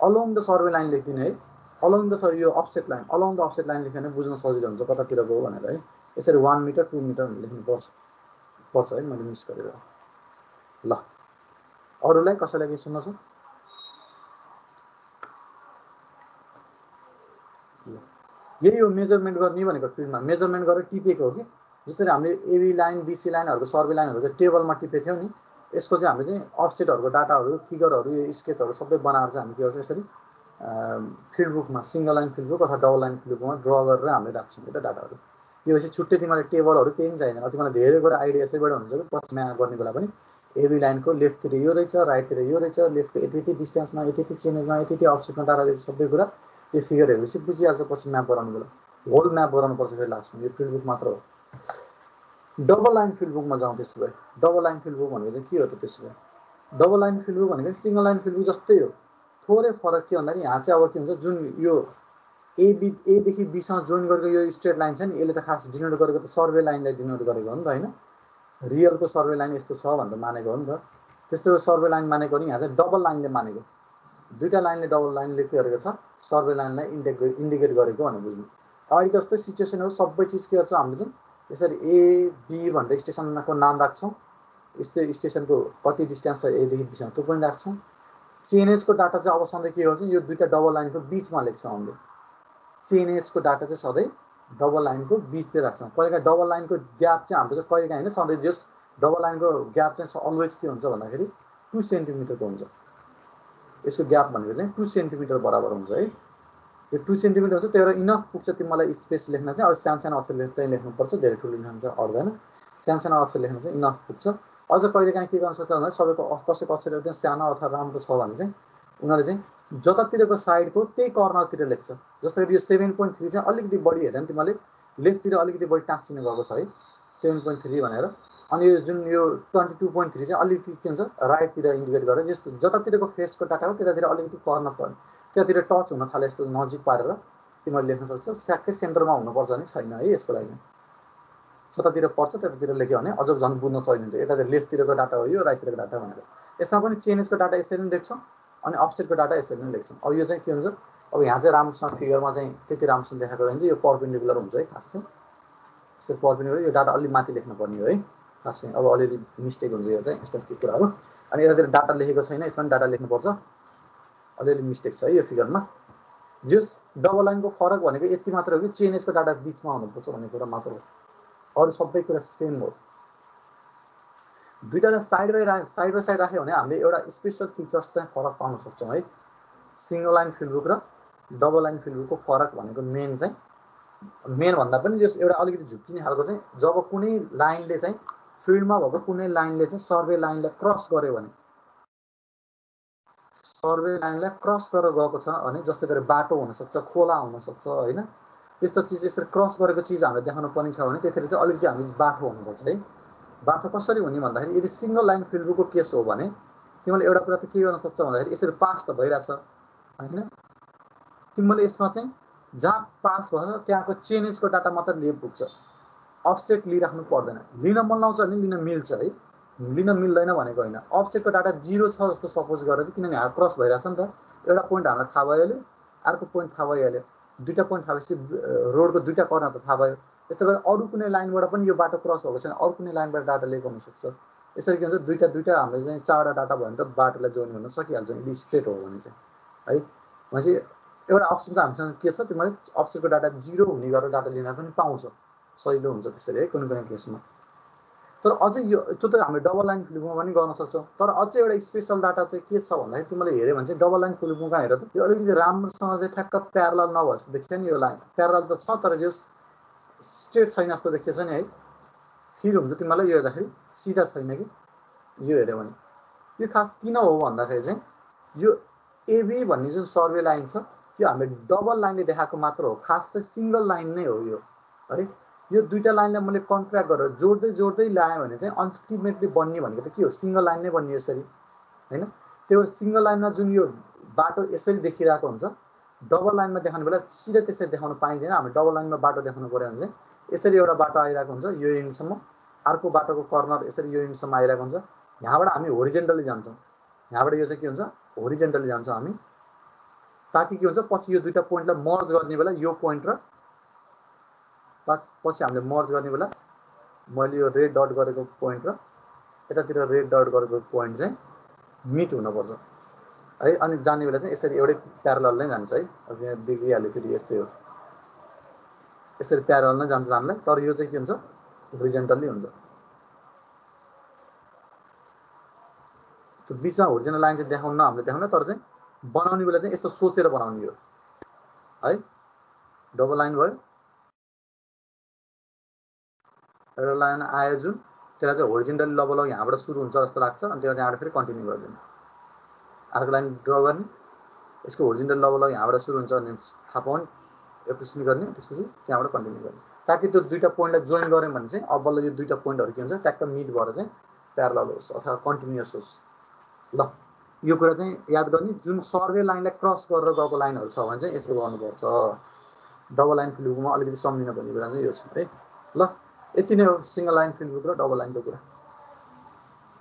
along the survey line लेख्दिने है, अलोङ द यो offset line along the offset line लेख्यो भने बुझ्न सजिलो हुन्छ कतातिर गयो भनेर है। यसरी 1 मिटर 2 मिटर लेख्नुपर्छ है, मैले मिस गरेर। ल अरूलाई कसैलाई के सुन्न छ? यही हो मेजरमेन्ट गर्ने भनेको। फिल्डमा मेजरमेन्ट गरेर टिपेको हो कि जसरी हामीले एबी लाइन बीसी लाइनहरूको सर्वे लाइनहरू चाहिँ टेबलमा टिपेको थियौँ नि, यसको चाहिँ हामीले चाहिँ अफसेटहरूको डाटाहरू फिगरहरू यो स्केचहरू सबै बनाएर चाहिँ हामी के गर्छ यसरी फिल्ड बुकमा सिंगल लाइन फिल्ड बुक अथवा डबल लाइन फिल्ड बुकमा ड्र गरेर हामीले राख्छौँ कि त डाटाहरू। यो चाहिँ छुट्टै तिमीलाई टेबलहरू केही पनि चाहिँदैन, तिमीलाई धेरै कुरा आइडिया यसैबाट हुन्छ कि पछि म्याप गर्ने बेला पनि एबी लाइनको लेफ्टतिर यो रहेछ राइटतिर यो रहेछ, लेफ्टको यति डिस्टेन्समा यति चेन्जेसमा यति अफसेटमा डाटा रहेछ, सबै कुरा यो फिगरहरू चाहिँ बुझिहाल्छ पछि म्याप गराउनु बेला। होल म्याप गराउनुपर्छ फेरि लास्टमा। यो फिल्ड बुक मात्र हो। डबल लाइन फिल्ड बुकमा जाउँ। त्यसो भए डबल लाइन फिल्ड बुक भनेको चाहिँ के हो त? त्यसो भए डबल लाइन फिल्ड बुक भनेको सिंगल लाइन फिल्ड बुक जस्तै हो, थोरै फरक के भन्दाखेरि यहाँ चाहिँ अब के हुन्छ जुन यो एदेखि बीसँग जोइन गरेको यो स्ट्रेट लाइन छ नि, यसले त खास डिनोट गरेको त सर्वे लाइनलाई डिनोट गरेको हो नि त होइन। रियलको सर्वे लाइन यस्तो छ भनेर मानेको हो नि त। त्यस्तो सर्वे लाइन मानेको नि यहाँ चाहिँ डबल लाइनले मानेको, दुईटा लाइनले डबल लाइनले के गरेको छ सर्वे लाइनलाई इन्डिकेट गरेको भनेर बुझ्नु। अहिले जस्तै सिचुएसन हो, सबै चिज के गर्छौँ हामीले चाहिँ यसरी एबी भनेर स्टेसनको नाम राख्छौँ, स्टेसनको कति डिस्टेन्स छ एदेखि बीसँग त्यो पनि राख्छौँ। चेन एजको डाटा चाहिँ अब सधैँ के गर्छ, यो दुईटा डबल लाइनको बिचमा लेख्छौँ हामीले। चेन एजको डाटा चाहिँ सधैँ डबल लाइनको बिचतिर राख्छौँ। कहिलेकाहीँ डबल लाइनको ग्याप चाहिँ हाम्रो चाहिँ कहिलेकाहीँ होइन सधैँ जस डबल लाइनको ग्याप चाहिँ अलवेज के हुन्छ भन्दाखेरि 2 सेन्टिमिटरको हुन्छ। यसको ग्याप भनेको चाहिँ 2 सेन्टिमिटर बराबर हुन्छ है। यो 2 सेन्टिमिटर हुन्छ, त्यही भएर इनफ पुग्छ तिमीलाई स्पेस लेख्न चाहिँ। अब सानो अक्षर चाहिँ लेख्नुपर्छ, धेरै ठुलो लेख्न चाहिँ अड्दैन। सानो अक्षर लेख्न चाहिँ इनफ पुग्छ। अझ कहिलेकाहीँ के गर्न सक्छ भन्दा सबैको कसैको अक्षर एकदम सानो अथवा राम्रो छ भने चाहिँ उनीहरूले चाहिँ जतातिरको साइडको त्यही कर्नरतिर लेख्छ। जस्तो कि यो 7.3 चाहिँ अलिकति बढी हेरेर तिमीले लेफ्टतिर अलिकति बढी टाँसिनु गएको छ है 7.3 भनेर। अनि यो जुन यो 22.3 चाहिँ अलिकति के हुन्छ राइटतिर इन्डिकेट गरेर जस्तो जतातिरको फेसको डाटा हो त्यतातिर अलिकति कर्नर पर्ने त्यतातिर टच हुन थाले यस्तो नजिक पारेर तिमीले लेख्न सक्छौ। स्याक्कै सेन्टरमा हुनुपर्छ भने छैन है यसको लागि चाहिँ। जतातिर पर्छ त्यतातिर लेख्यो भने अझ झन् बुझ्न सजिन्छ यतातिर लेफ्टतिरको डाटा हो यो राइटतिरको डाटा भनेर। यसमा पनि चेन्जको डाटा यसरी नै लेख्छौँ अनि अफसेटको डाटा यसरी नै लेख्छौँ। अब यो चाहिँ के हुन्छ, अब यहाँ चाहिँ राम्रोसँग फिगरमा चाहिँ त्यति राम्रोसँग देखाएको भने चाहिँ यो परपेन्डिकुलर हुन्छ है खास चाहिँ। यसरी परपेन्डिकुलर यो डाटा अलि माथि लेख्नुपर्ने हो है खास चाहिँ। अब अलिअलि मिस्टेक हुन्छ यो चाहिँ यस्तो यस्तो कुराहरू। अनि यतातिर डाटा लेखेको छैन, यसमा पनि डाटा लेख्नुपर्छ, अलिअलि मिस्टेक छ है यो फिगरमा। जस डबल लाइनको फरक भनेको यति मात्र हो कि चेन्जको डाटा बिचमा हुनुपर्छ भन्ने कुरा मात्र हो, अरू सबै कुरा सेम हो। दुईटालाई साइड बाई साइड राख्यो भने हामीले एउटा स्पेसल फिचर्स चाहिँ फरक पाउन सक्छौँ है। सिंगल लाइन फिल्डबुक र डबल लाइन फिल्डबुकको फरक भनेको मेन भन्दा पनि जस एउटा अलिकति झुक्किने खालको चाहिँ जब कुनै लाइनले चाहिँ फिल्डमा भएको कुनै लाइनले चाहिँ सर्वे लाइनलाई क्रस गर्यो भने, सर्वे लाइनलाई क्रस गरेर गएको छ भने जस्तै गरी बाटो हुनसक्छ, खोला हुनसक्छ होइन, त्यस्तो चिज यसरी क्रस गरेको चिज हामीले देखाउनु पर्ने छ भने त्यतिखेर चाहिँ अलिकति हामी बाटो हुनुपर्छ है। बाटो कसरी हुने भन्दाखेरि यदि सिंगल लाइन फिल्डबुकको केस हो भने तिमीले एउटा कुरा त के गर्न सक्छौ भन्दाखेरि यसरी पास त भइरहेछ होइन, तिमीले यसमा चाहिँ जहाँ पास भएछ त्यहाँको चेन्जको डाटा मात्र लिए पुग्छ, अफसेट लिइराख्नु पर्दैन। लिन मन लाउँछ भने लिन मिल्छ है, लिन मिल्दैन भनेको होइन। अफसेटको डाटा 0 छ जस्तो सपोज गरेर चाहिँ, किनभने हाम्रो क्रस भइरहेछ नि त, एउटा पोइन्ट हामीलाई थाहा भइहाल्यो, अर्को पोइन्ट थाहा भइहाल्यो, दुईटा पोइन्ट थाहा भएपछि रोडको दुईटा कर्नर त थाहा भयो। त्यस्तै गरी अरू कुनै लाइनबाट पनि यो बाटो क्रस भएको छैन, अरू कुनै लाइनबाट डाटा लिएको हुनसक्छ। यसरी के हुन्छ दुईटा हामीले चाहिँ 4वटा डाटा भयो भने त बाटोलाई जोइन गर्न सकिहाल्छ यदि स्ट्रेट हो भने चाहिँ है। भनेपछि एउटा अप्सन चाहिँ हामीसँग के छ, तिमीले अफसेटको डाटा 0 हुने गरेर डाटा लिन पनि पाउँछ, सजिलो हुन्छ त्यसरी है कुनै केसमा। तर अझै यो त्यो त हामीले डबल लाइन फिल्डबुकमा पनि गर्न सक्छौँ। तर अझै एउटा स्पेसल डाटा चाहिँ के छ भन्दाखेरि तिमीले हेऱ्यो भने चाहिँ डबल लाइन फिल्डबुकमा हेर त यो अलिकति राम्रोसँग चाहिँ ठ्याक्क प्यारलल नभए जस्तो देखियो नि। यो लाइन प्यारलल त छ तर यो स्ट्रेट छैन जस्तो देखिएछ नि है, फिल हुन्छ तिमीलाई यो हेर्दाखेरि सिधा छैन कि यो हेऱ्यो भने। यो खास किन हो भन्दाखेरि चाहिँ यो एबी भन्ने जुन सर्वे लाइन छ यो हामीले डबल लाइनले देखाएको मात्र हो, खास चाहिँ सिंगल लाइन नै हो यो है। यो दुईटा लाइनलाई मैले कन्ट्र्याक्ट गरेर जोड्दै ल्याएँ भने चाहिँ अल्टिमेटली बन्ने भनेको त के हो, सिंगल लाइन नै बन्ने यसरी होइन। त्यो सिंगल लाइनमा जुन यो बाटो यसरी देखिरहेको हुन्छ, डबल लाइनमा देखाउने बेला सिधै त्यसरी देखाउन पाइँदैन। हामी डबल लाइनमा बाटो देखाउनु पर्यो भने चाहिँ यसरी एउटा बाटो आइरहेको हुन्छ यो युनिटसम्म, अर्को बाटोको कर्नर यसरी यो युनिटसम्म आइरहेको हुन्छ। यहाँबाट हामी होरिजेन्टली जान्छौँ, यहाँबाट यो चाहिँ के हुन्छ होरिजेन्टली जान्छौँ हामी, ताकि के हुन्छ पछि यो दुईटा पोइन्टलाई मर्ज गर्ने बेला यो पोइन्ट र पछि हामीले मर्ज गर्ने बेला मैले यो रेड डट गरेको पोइन्ट र यतातिर रेड डट गरेको पोइन्ट चाहिँ मिट हुनुपर्छ है। अनि जाने बेला चाहिँ यसरी एउटै प्यारलल नै जान्छ है। अब यहाँ बिग्रिहाल्यो फेरि यस्तै हो, यसरी प्यारलल नै जान्छ जानलाई। तर यो चाहिँ के हुन्छ होरिजेन्टली हुन्छ। त्यो बिचमा होरिजेन्टल लाइन चाहिँ देखाउन हामीले देखाउन, तर चाहिँ बनाउने बेला चाहिँ यस्तो सोचेर बनाउने हो है। डबल लाइन भयो, एउटा लाइन आयो जुन त्यसलाई चाहिँ होरिजेन्टली लगभग यहाँबाट सुरु हुन्छ जस्तो लाग्छ अनि त्यो त्यहाँबाट फेरि कन्टिन्यू गरिदिनु। अर्को लाइन ड्र गर्ने, यसको होरिजेन्टली लगभग यहाँबाट सुरु हुन्छ अनि थाहा पाउने एप्रिसिएट गर्ने, त्यसपछि त्यहाँबाट कन्टिन्यू गर्ने, ताकि त्यो दुईटा पोइन्टलाई जोइन गऱ्यौँ भने चाहिँ अब बल्ल यो दुईटा पोइन्टहरू के हुन्छ ट्याक्क मिट भएर चाहिँ प्यारलल होस् अथवा कन्टिन्युअस होस्। ल यो कुरा चाहिँ याद गर्ने, जुन सर्वे लाइनलाई क्रस गरेर गएको लाइनहरू छ भने चाहिँ यस्तो गर्नुपर्छ। डबल लाइन फिल्डबुकमा अलिकति सम्झिन पर्ने कुरा चाहिँ यो छ है। ल यति नै हो सिंगल लाइन फिल्डबुक र डबल लाइनको कुरा।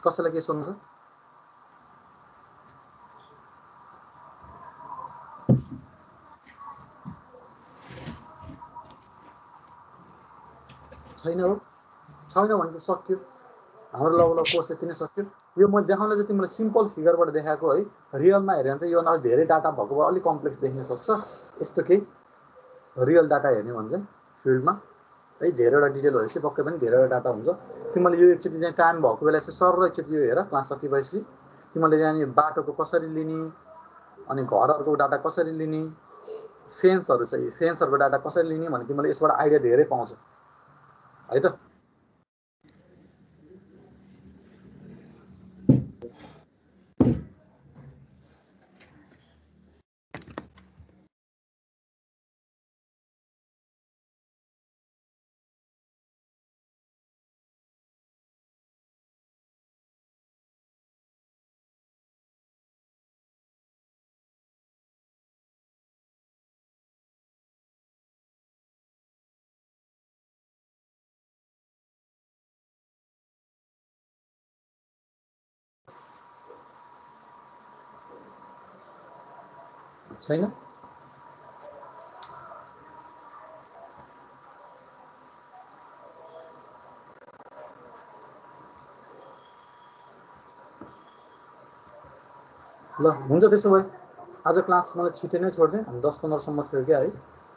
कसैलाई के सोध्नु छ? छैन हो? छैन भने त सक्यो हाम्रो लगभग कोर्स यति नै सक्यो। यो मैले देखाउन चाहिँ तिमीलाई सिम्पल फिगरबाट देखाएको है। रियलमा हेऱ्यो भने चाहिँ यो धेरै डाटा भएको भए अलिक कम्प्लेक्स देखिन सक्छ। यस्तो केही रियल डाटा हेर्ने भने चाहिँ फिल्डमा है धेरैवटा डिटेल भएपछि पक्कै पनि धेरैवटा डाटा हुन्छ। तिमीले यो एकचोटि चाहिँ टाइम भएको बेला चाहिँ सर एकचोटि यो हेर क्लास सकिएपछि तिमीले यहाँ बाटोको कसरी लिने अनि घरहरूको डाटा कसरी लिने फेन्सहरू चाहिँ फेन्सहरूको डाटा कसरी लिने भने तिमीले यसबाट आइडिया धेरै पाउँछ है त। छैन ल हुन्छ। त्यसो भए आज क्लास मलाई छिटै नै छोड्थेँ। हामी 10-15सम्म थियो क्या है,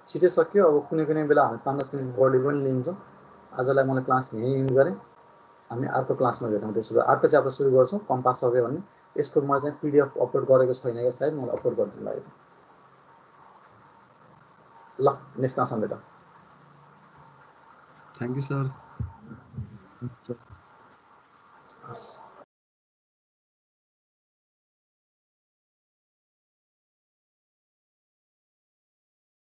छिटै सक्यो। अब कुनै कुनै बेला हामी 5-10 मिनट बढी पनि लिन्छौँ। आजलाई मलाई क्लास यहीँ इन्ड गरेँ। हामी अर्को क्लासमा भेटौँ। त्यसो भए अर्को च्याप्टर सुरु गर्छौँ कम्पास सक्यो भने। यसको मैले चाहिँ PDF अपलोड गरेको छैन क्या, सायद मलाई अपलोड गरिदिनु लाग्यो। ल नेक्स्ट क्लासमा भेटौँ। Thank you sir. हस्।